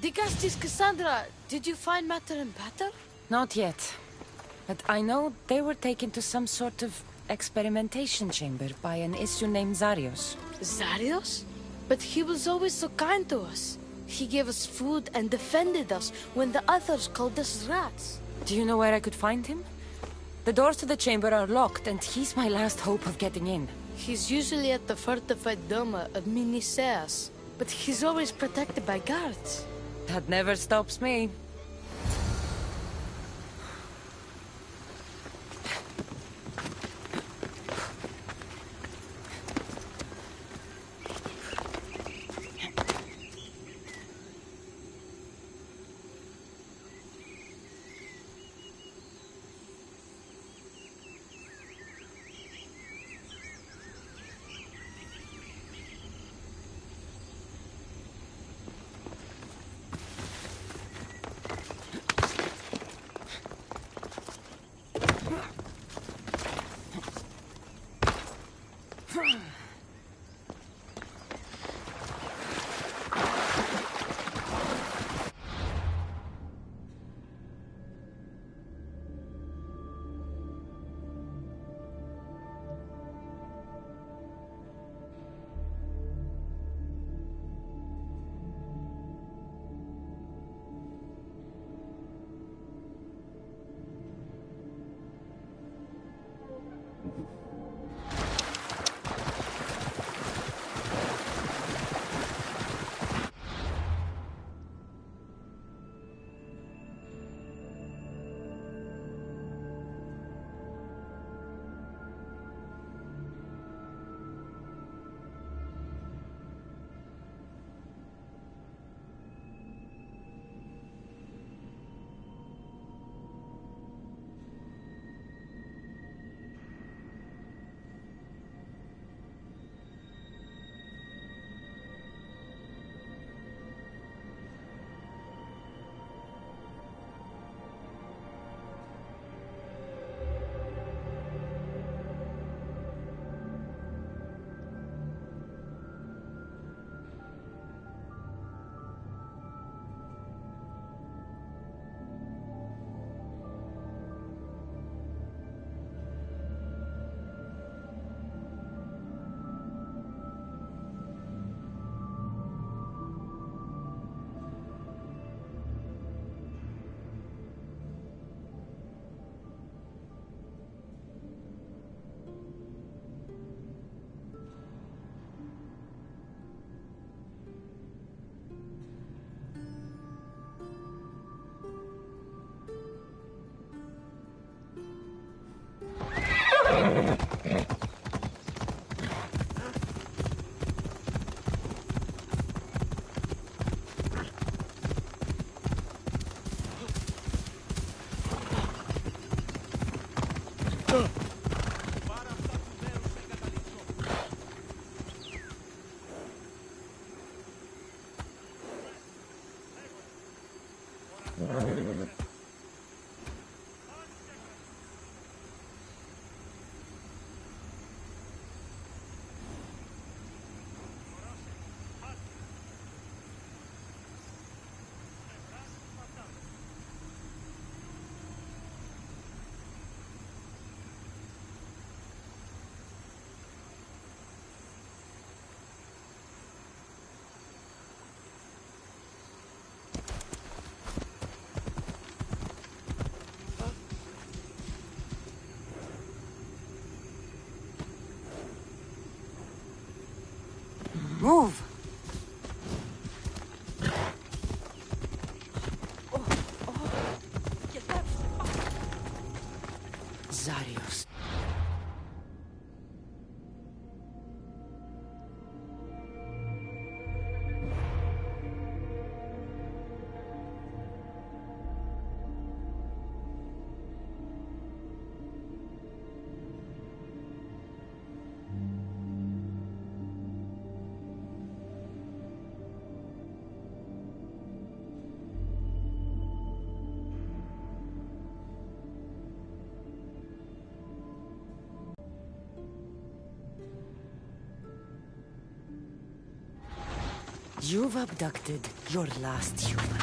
Vicastis Cassandra, did you find Matter and Pater? Not yet. But I know they were taken to some sort of experimentation chamber by an Isu named Zarios. Zarios? But he was always so kind to us. He gave us food and defended us when the others called us rats. Do you know where I could find him? The doors to the chamber are locked, and he's my last hope of getting in. He's usually at the fortified Doma of Miniseas, but he's always protected by guards. That never stops me. Move! Zarios. You've abducted your last human.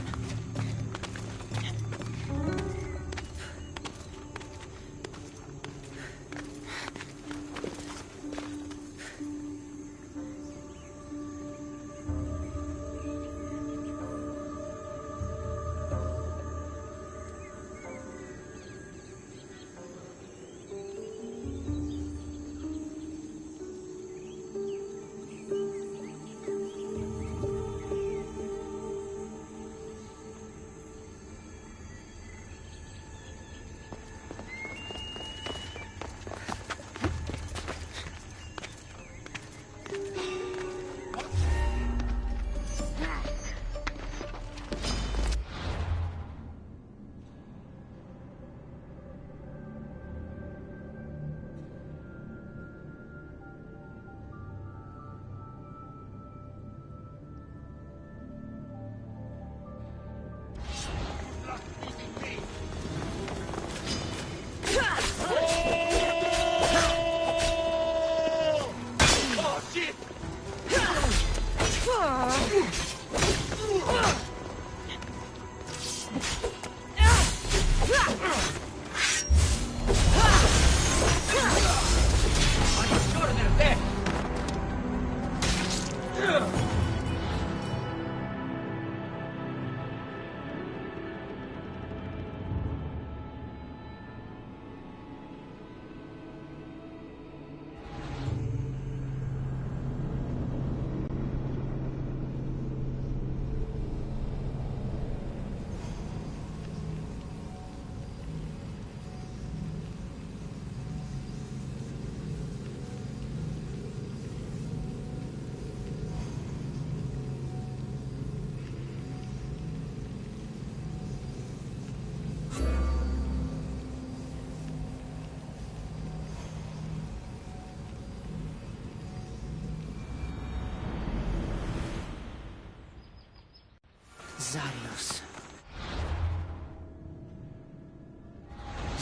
Zarios.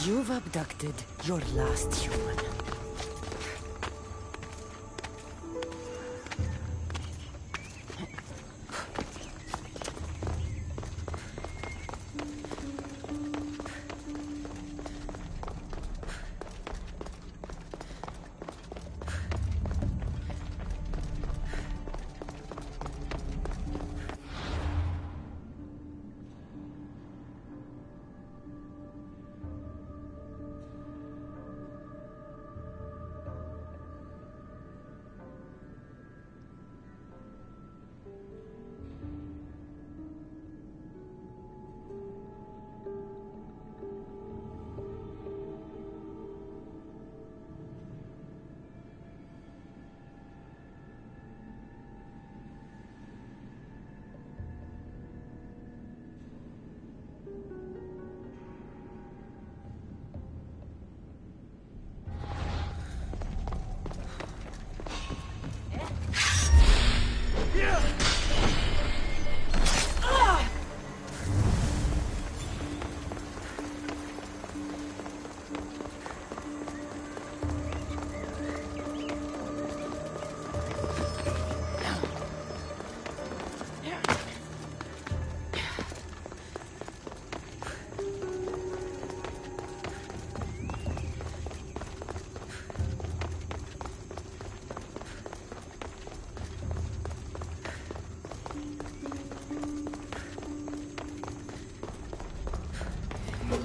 You've abducted your last human.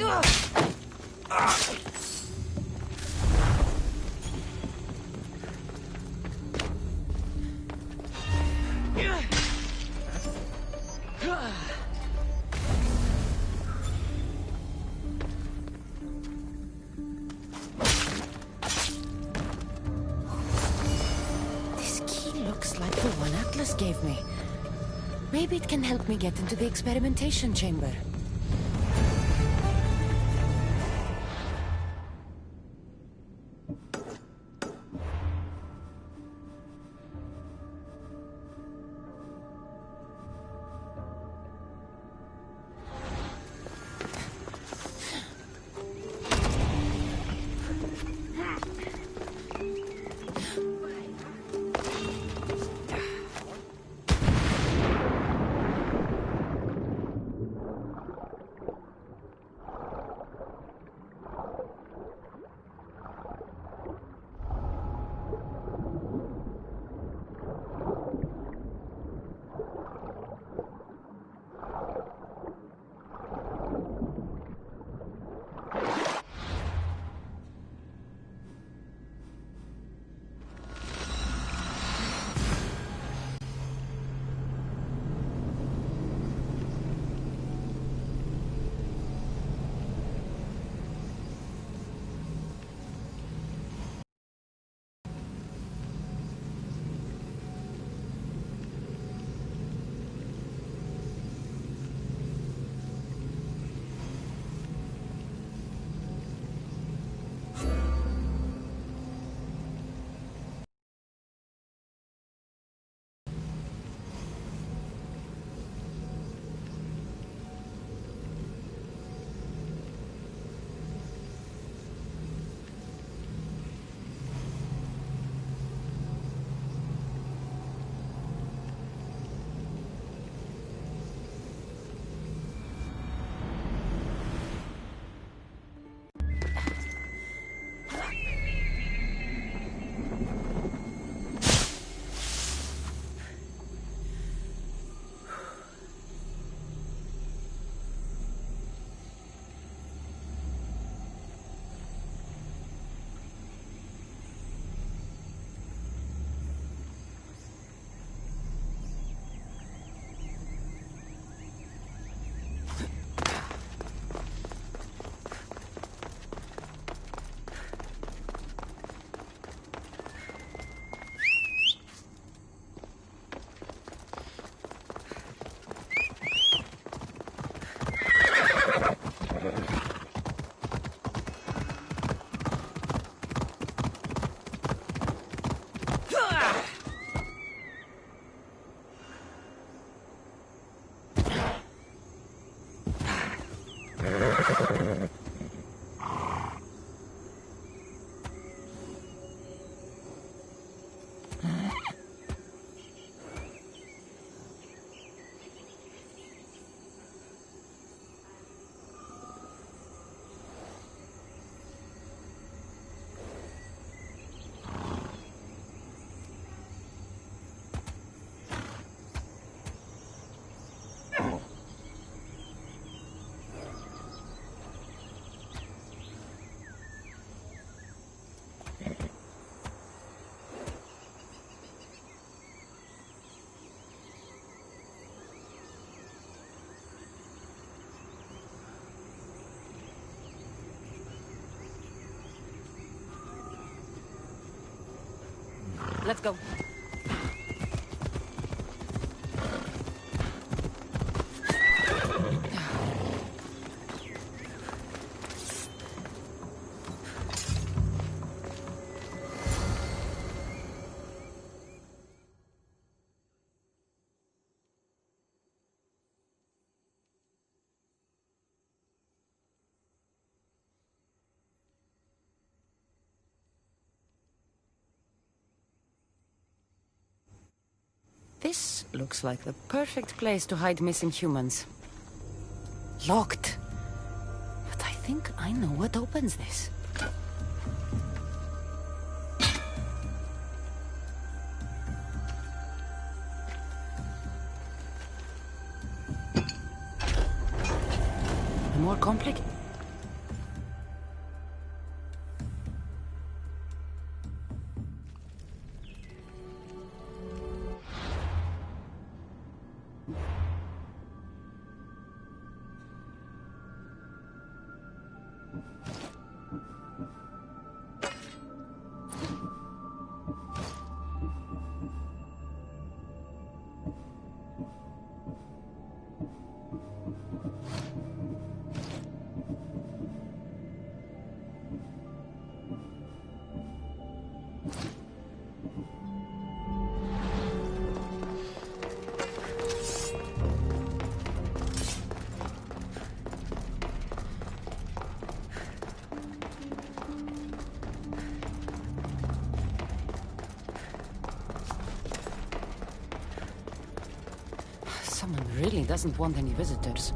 This key looks like the one Atlas gave me. Maybe it can help me get into the experimentation chamber. Let's go. This looks like the perfect place to hide missing humans. Locked. But I think I know what opens this. More complicated. really doesn't want any visitors.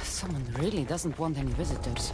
Someone really doesn't want any visitors.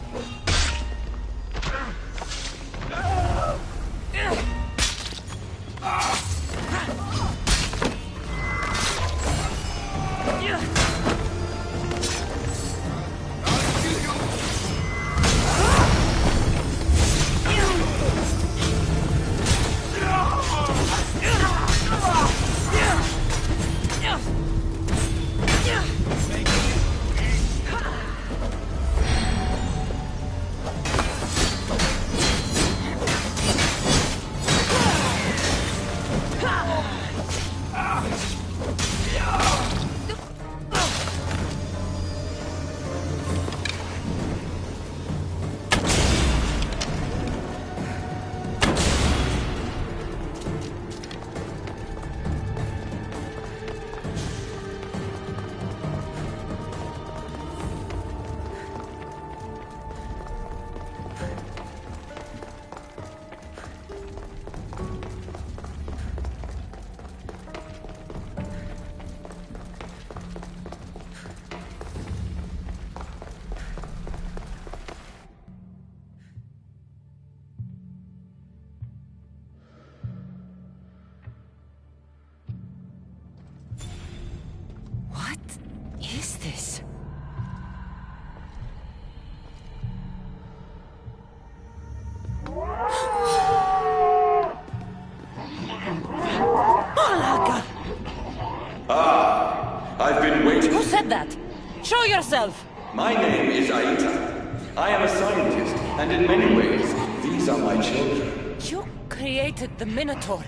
I've been waiting. Who said that? Show yourself! My name is Aita. I am a scientist, and in many ways, these are my children. You created the Minotaur,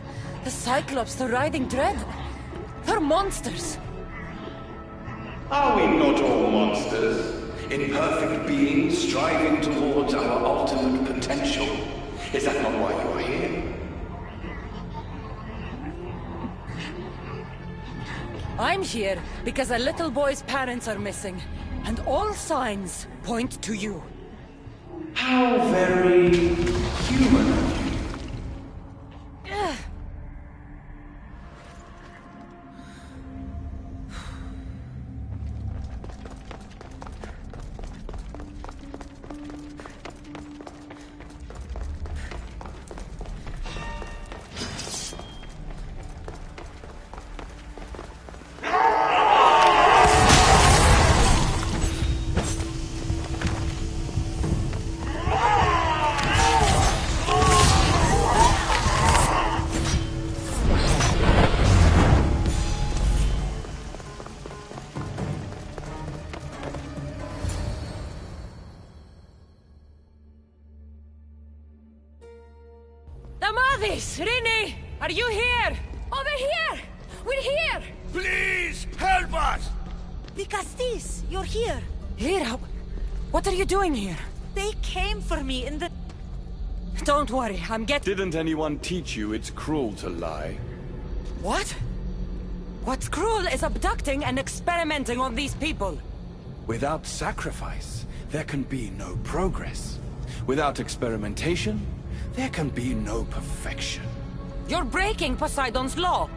the Cyclops, the Riding Dread. They're monsters. Are we not all monsters? Imperfect beings striving towards our ultimate potential. Is that not why you are here? I'm here because a little boy's parents are missing, and all signs point to you. How very human of you. Please, Rini! Are you here? Over here! We're here! Please, help us! The Castis, you're here. Lyra, what are you doing here? They came for me in the... Don't worry, I'm getting... Didn't anyone teach you it's cruel to lie? What? What's cruel is abducting and experimenting on these people. Without sacrifice, there can be no progress. Without experimentation, there can be no perfection. You're breaking Poseidon's law.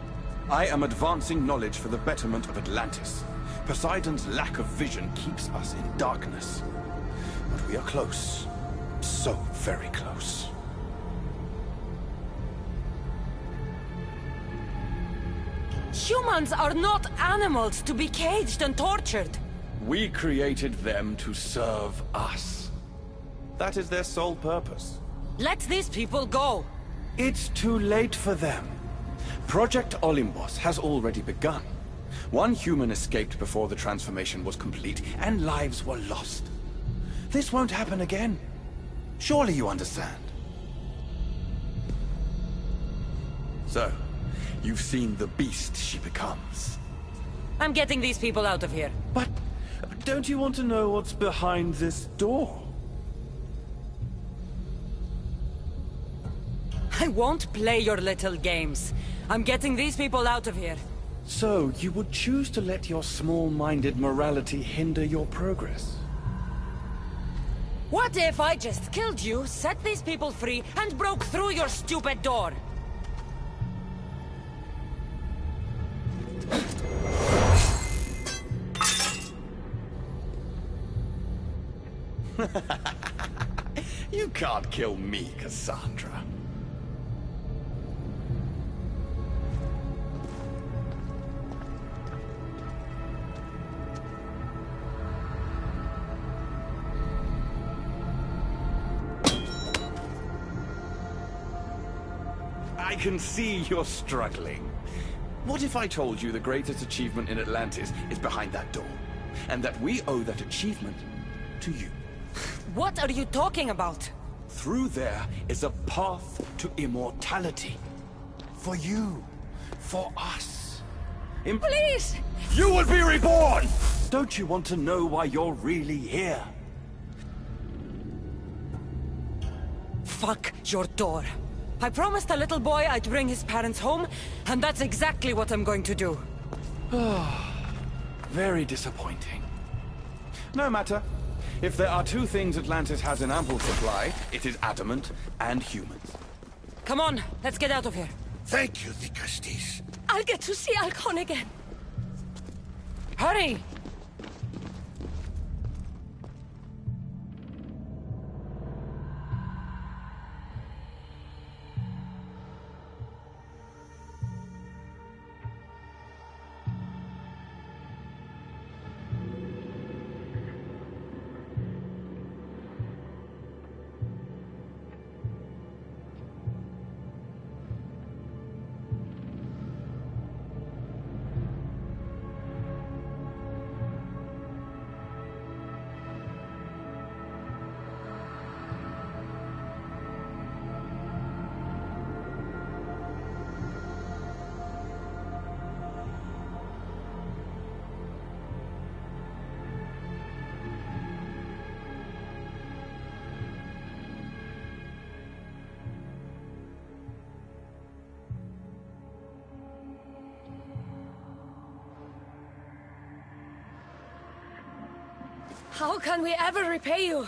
I am advancing knowledge for the betterment of Atlantis. Poseidon's lack of vision keeps us in darkness. But we are close. So very close. Humans are not animals to be caged and tortured. We created them to serve us. That is their sole purpose. Let these people go. It's too late for them. Project Olympus has already begun. One human escaped before the transformation was complete, and lives were lost. This won't happen again. Surely you understand. So, you've seen the beast she becomes. I'm getting these people out of here. But don't you want to know what's behind this door? I won't play your little games. I'm getting these people out of here. So, you would choose to let your small-minded morality hinder your progress? What if I just killed you, set these people free, and broke through your stupid door? You can't kill me, Cassandra. I can see you're struggling. What if I told you the greatest achievement in Atlantis is behind that door? And that we owe that achievement to you? What are you talking about? Through there is a path to immortality. For you. For us. Please! You will be reborn! Don't you want to know why you're really here? Fuck your door. I promised a little boy I'd bring his parents home, and that's exactly what I'm going to do. Very disappointing. No matter. If there are two things Atlantis has in ample supply, it is adamant and humans. Come on, let's get out of here. Thank you, the Castis. I'll get to see Alcon again. Hurry! How can we ever repay you?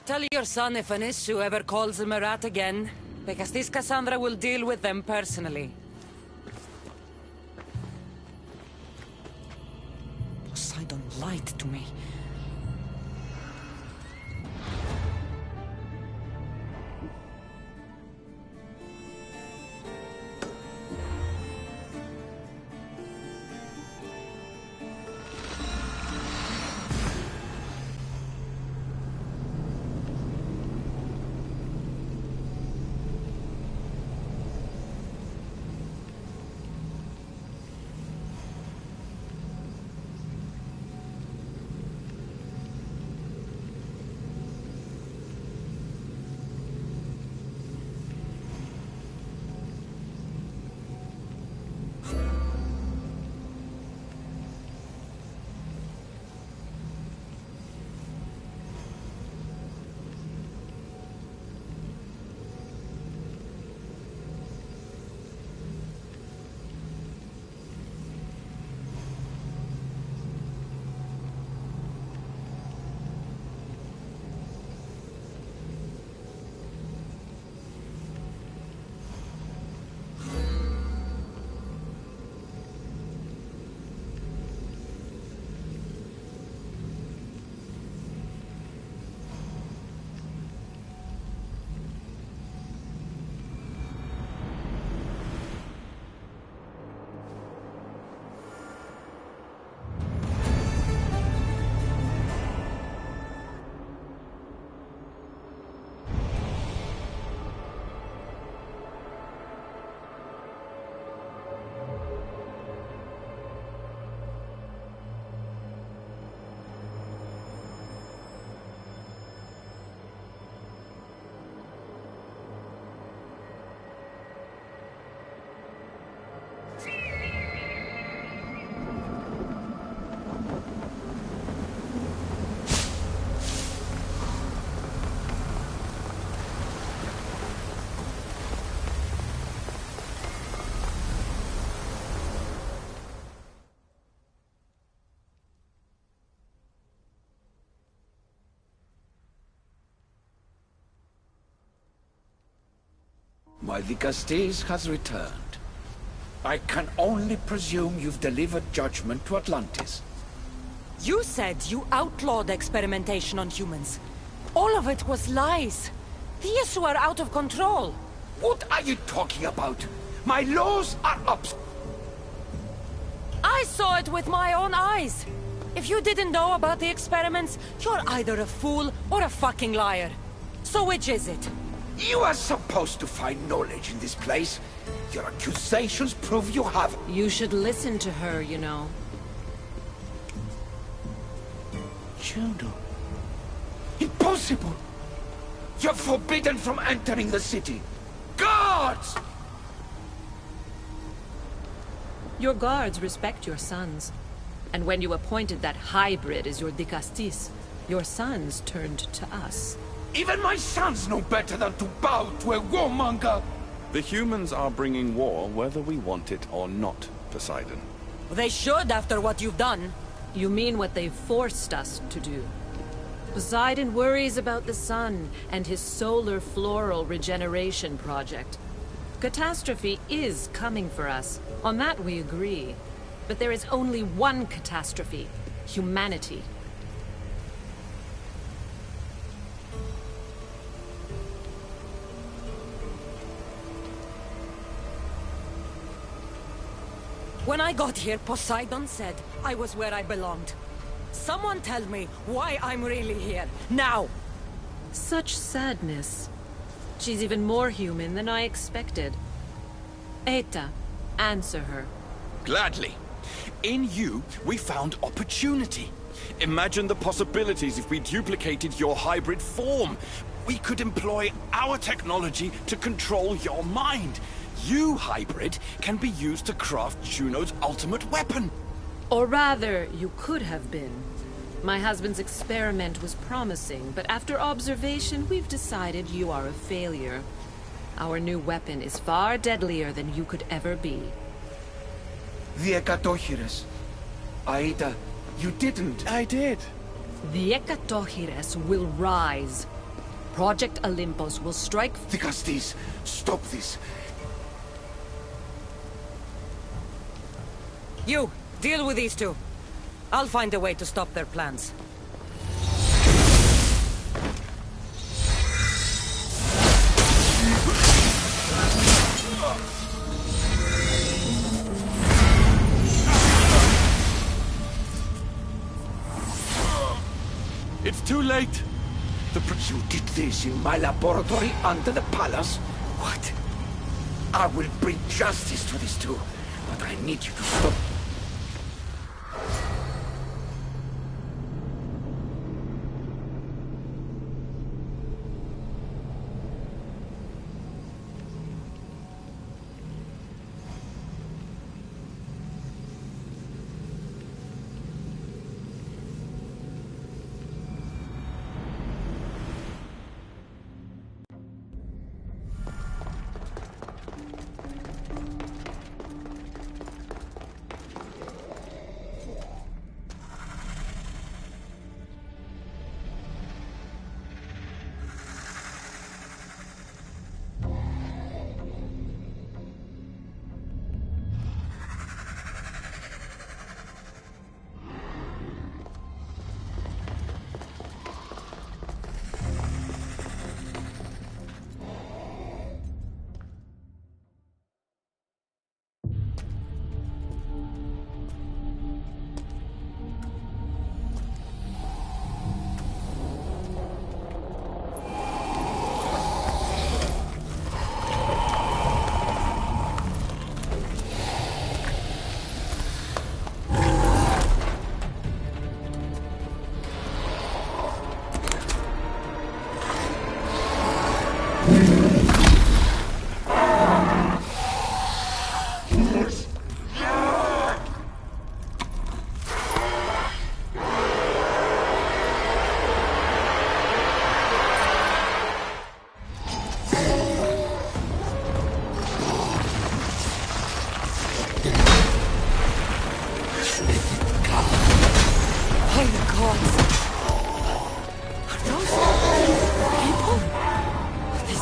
Tell your son if an issue ever calls him a rat again, because this Cassandra will deal with them personally. Poseidon lied to me. My Dicastes has returned. I can only presume you've delivered judgment to Atlantis. You said you outlawed experimentation on humans. All of it was lies. The issue are out of control. What are you talking about? My laws are up. I saw it with my own eyes. If you didn't know about the experiments, you're either a fool or a fucking liar. So which is it? You are supposed to find knowledge in this place. Your accusations prove you have. You should listen to her, you know. Juno. Impossible! You're forbidden from entering the city. Guards! Your guards respect your sons. And when you appointed that hybrid as your Dicastis, your sons turned to us. Even my sons know better than to bow to a warmonger! The humans are bringing war whether we want it or not, Poseidon. They should after what you've done. You mean what they've forced us to do. Poseidon worries about the sun and his solar floral regeneration project. Catastrophe is coming for us. On that we agree. But there is only one catastrophe: humanity. When I got here, Poseidon said I was where I belonged. Someone tell me why I'm really here, now! Such sadness. She's even more human than I expected. Eta, answer her. Gladly. In you, we found opportunity. Imagine the possibilities if we duplicated your hybrid form. We could employ our technology to control your mind. You, hybrid, can be used to craft Juno's ultimate weapon. Or rather, you could have been. My husband's experiment was promising, but after observation, we've decided you are a failure. Our new weapon is far deadlier than you could ever be. The Ekatochires. Aida, you didn't. I did. The Ekatochires will rise. Project Olympus will strike... Dicastes, stop this. You, deal with these two. I'll find a way to stop their plans. It's too late. You did this in my laboratory under the palace? What? I will bring justice to these two, but I need you to stop.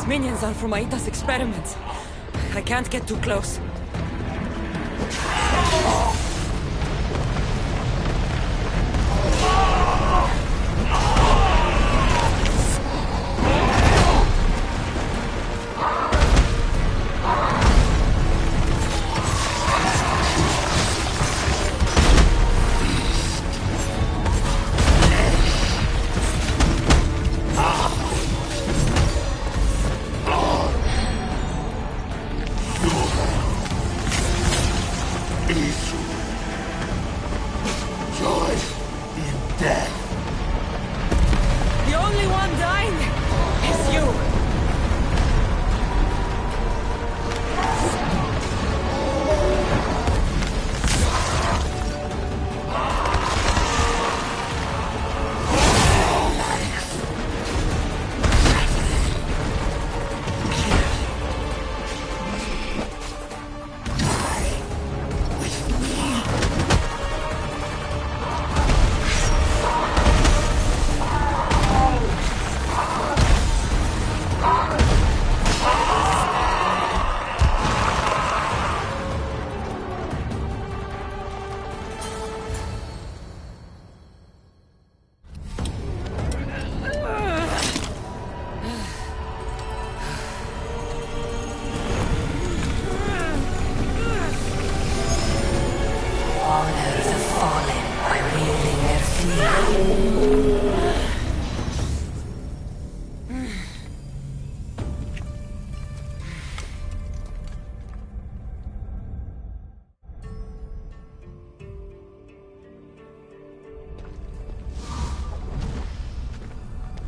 Minions are from Aita's experiments. I can't get too close.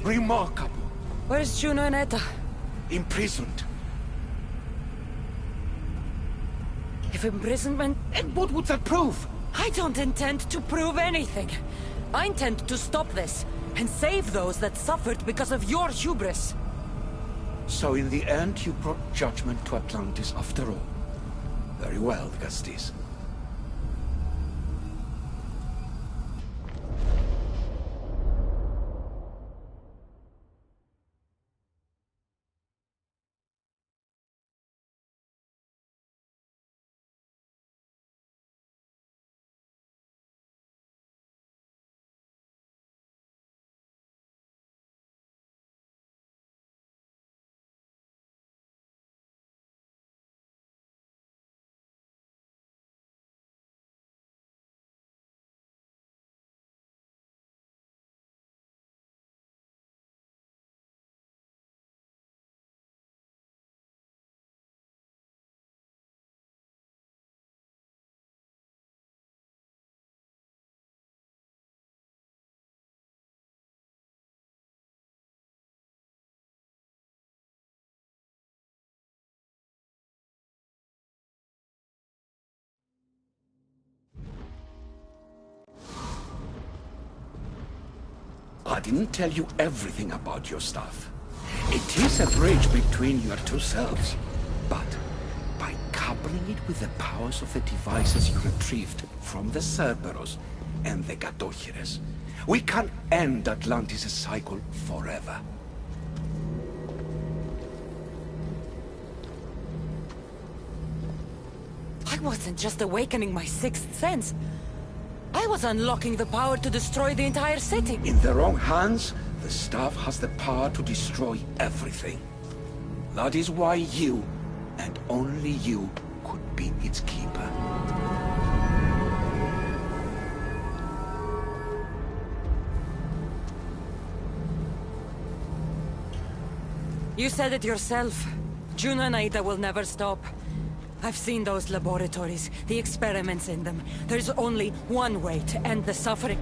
Remarkable. Where's Juno and Etta? Imprisoned. If imprisonment... And what would that prove? I don't intend to prove anything. I intend to stop this, and save those that suffered because of your hubris. So in the end, you brought judgment to Atlantis after all. Very well, Gastis. I didn't tell you everything about your stuff. It is a bridge between your two selves. But by coupling it with the powers of the devices you retrieved from the Cerberus and the Gatochires, we can end Atlantis' cycle forever. I wasn't just awakening my sixth sense. I was unlocking the power to destroy the entire city. In the wrong hands, the staff has the power to destroy everything. That is why you, and only you, could be its keeper. You said it yourself. Juno and Aida will never stop. I've seen those laboratories, the experiments in them. There's only one way to end the suffering.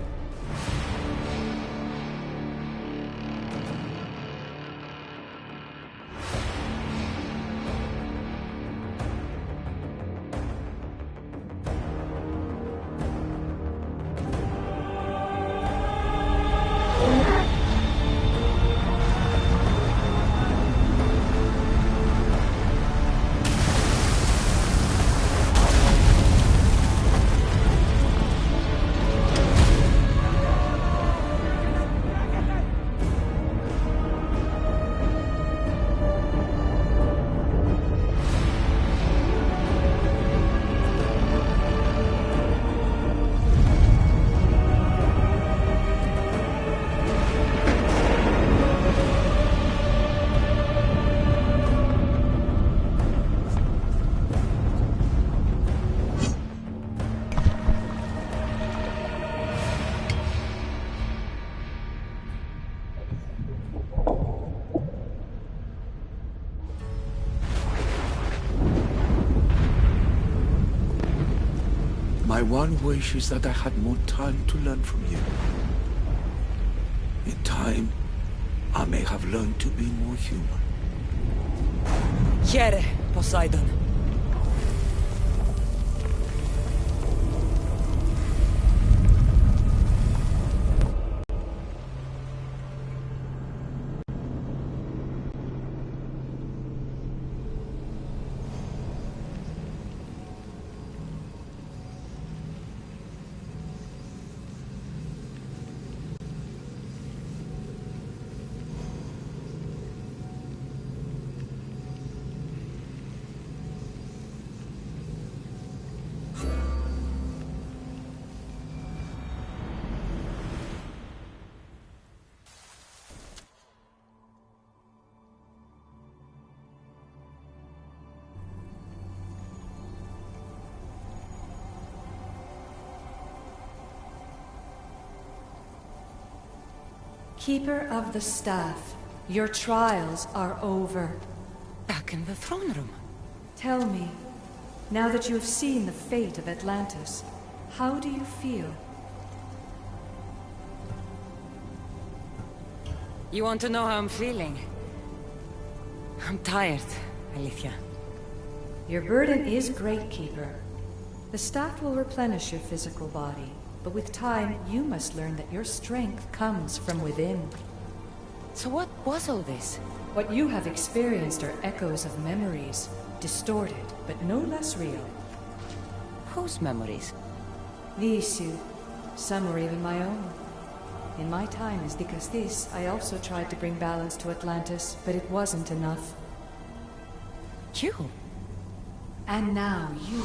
My one wish is that I had more time to learn from you. In time, I may have learned to be more human. Here, Poseidon. Keeper of the Staff, your trials are over. Back in the throne room. Tell me, now that you have seen the fate of Atlantis, how do you feel? You want to know how I'm feeling? I'm tired, Alethea. Your burden is great, Keeper. The staff will replenish your physical body, but with time, you must learn that your strength comes from within. So what was all this? What you have experienced are echoes of memories, distorted, but no less real. Whose memories? The issue. Some were even my own. In my time as Dikastis, I also tried to bring balance to Atlantis, but it wasn't enough. You? And now you.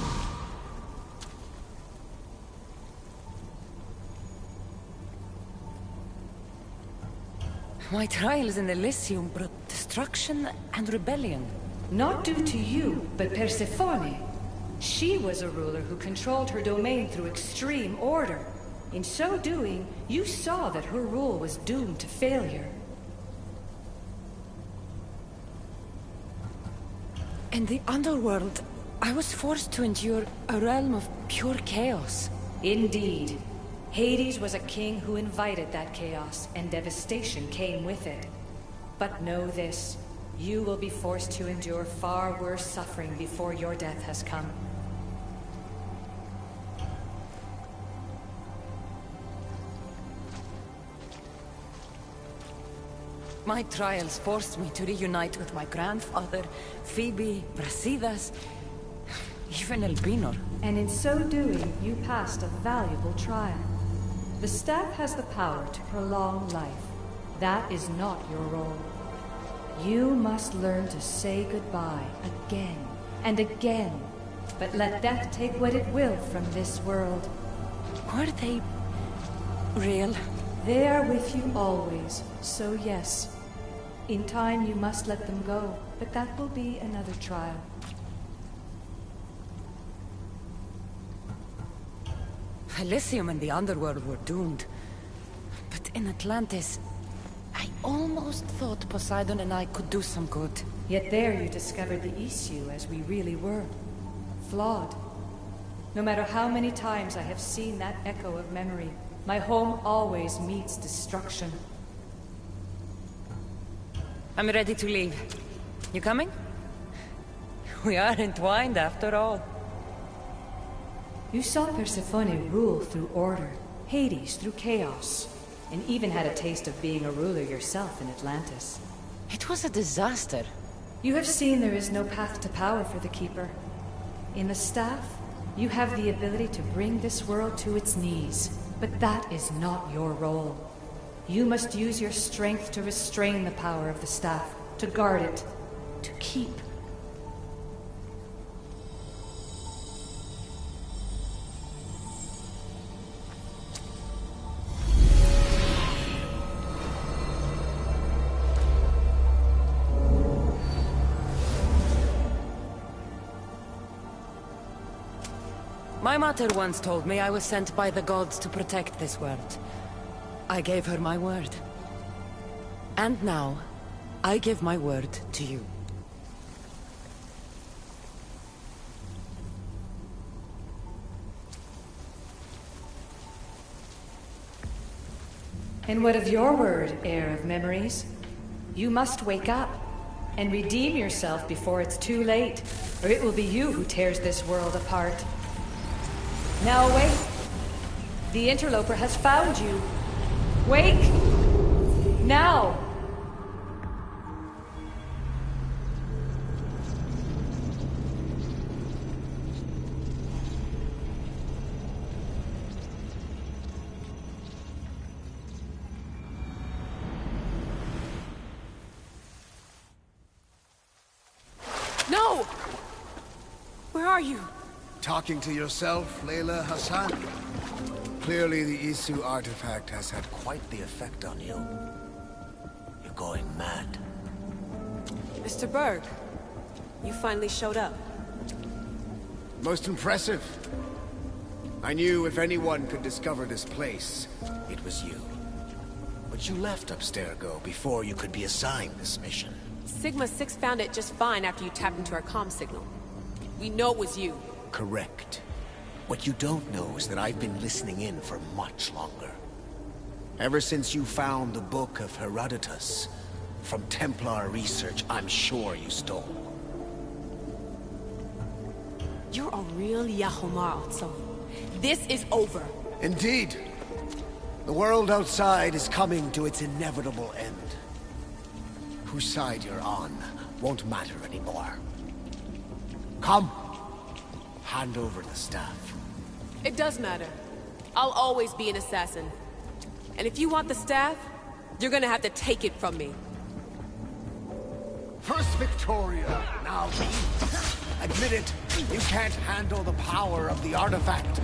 My trials in Elysium brought destruction and rebellion. Not due to you, but Persephone. She was a ruler who controlled her domain through extreme order. In so doing, you saw that her rule was doomed to failure. In the underworld, I was forced to endure a realm of pure chaos. Indeed. Hades was a king who invited that chaos, and devastation came with it. But know this, you will be forced to endure far worse suffering before your death has come. My trials forced me to reunite with my grandfather, Phoebe, Brasidas, even Elpinor. And in so doing, you passed a valuable trial. The staff has the power to prolong life. That is not your role. You must learn to say goodbye again and again, but let death take what it will from this world. Were they real? They are with you always, so yes. In time you must let them go, but that will be another trial. Elysium and the underworld were doomed. But in Atlantis, I almost thought Poseidon and I could do some good. Yet there you discovered the issue as we really were. Flawed. No matter how many times I have seen that echo of memory, my home always meets destruction. I'm ready to leave. You coming? We are entwined after all. You saw Persephone rule through order, Hades through chaos, and even had a taste of being a ruler yourself in Atlantis. It was a disaster. You have seen there is no path to power for the Keeper. In the staff, you have the ability to bring this world to its knees, but that is not your role. You must use your strength to restrain the power of the staff, to guard it, to keep. My mother once told me I was sent by the gods to protect this world. I gave her my word. And now, I give my word to you. And what of your word, heir of memories? You must wake up and redeem yourself before it's too late, or it will be you who tears this world apart. Now awake. The interloper has found you. Wake! Now! No! Where are you? Talking to yourself, Layla Hassan? Clearly the Isu artifact has had quite the effect on you. You're going mad. Mr. Berg, you finally showed up. Most impressive. I knew if anyone could discover this place, it was you. But you left Abstergo before you could be assigned this mission. Sigma 6 found it just fine after you tapped into our comm signal. We know it was you. Correct. What you don't know is that I've been listening in for much longer. Ever since you found the Book of Herodotus, from Templar research I'm sure you stole. You're a real Yahomar, so this is over. Indeed. The world outside is coming to its inevitable end. Whose side you're on won't matter anymore. Come. Hand over the staff. It does matter. I'll always be an assassin. And if you want the staff, you're gonna have to take it from me. First Victoria, now me. Admit it, you can't handle the power of the artifact.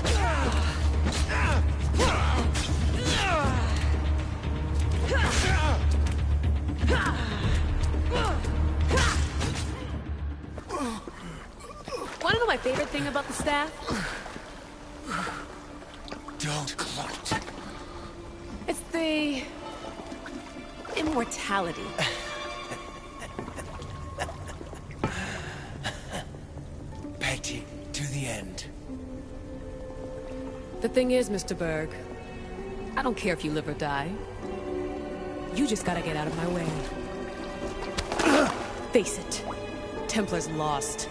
Wanna know my favorite thing about the staff? Don't gloat. It's the... immortality. Petty to the end. The thing is, Mr. Berg, I don't care if you live or die. You just gotta get out of my way. Face it, Templar's lost.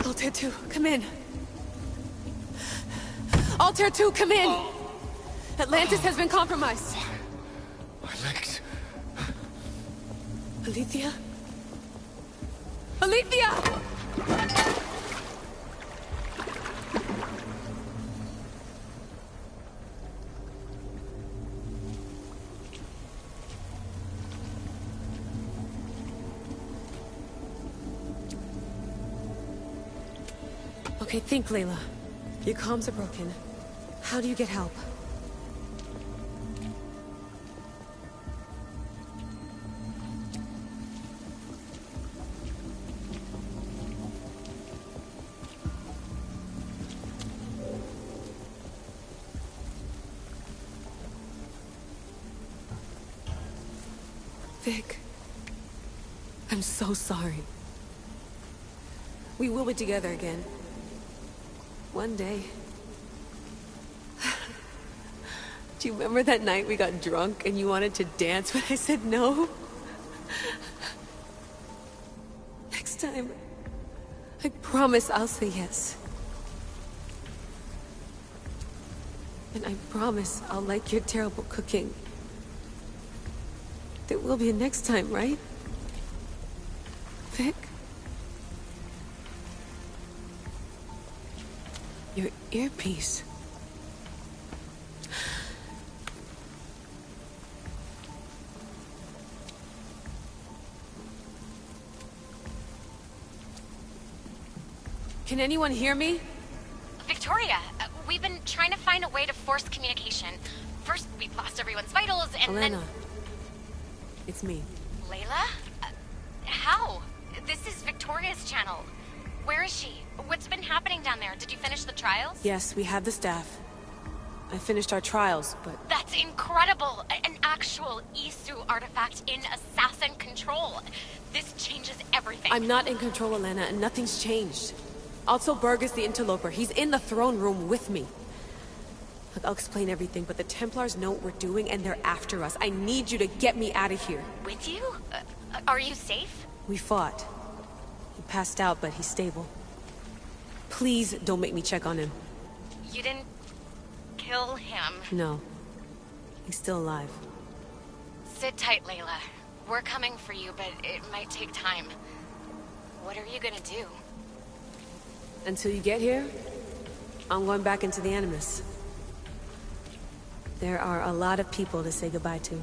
Altair 2, come in. Altair 2, come in! Atlantis has been compromised. My legs. Alethea? Alethea! Okay, think, Layla. Your comms are broken. How do you get help? Vic, I'm so sorry. We will be together again. One day. Do you remember that night we got drunk and you wanted to dance when I said no? Next time, I promise I'll say yes. And I promise I'll like your terrible cooking. There will be a next time, right? Vic? Your earpiece. Can anyone hear me? Victoria, we've been trying to find a way to force communication. First, we've lost everyone's vitals, and Elena. then... It's me. Layla? How? This is Victoria's channel. Where is she? What's been happening down there? Did you finish the trials? Yes, we have the staff. I finished our trials, but... That's incredible! An actual Isu artifact in assassin control. This changes everything. I'm not in control, Elena, and nothing's changed. Also, Burgess the Interloper. He's in the throne room with me. Look, I'll explain everything, but the Templars know what we're doing, and they're after us. I need you to get me out of here. With you? Are you safe? We fought. He passed out, but he's stable. Please don't make me check on him. You didn't... kill him? No. He's still alive. Sit tight, Layla. We're coming for you, but it might take time. What are you gonna do? Until you get here, I'm going back into the Animus. There are a lot of people to say goodbye to.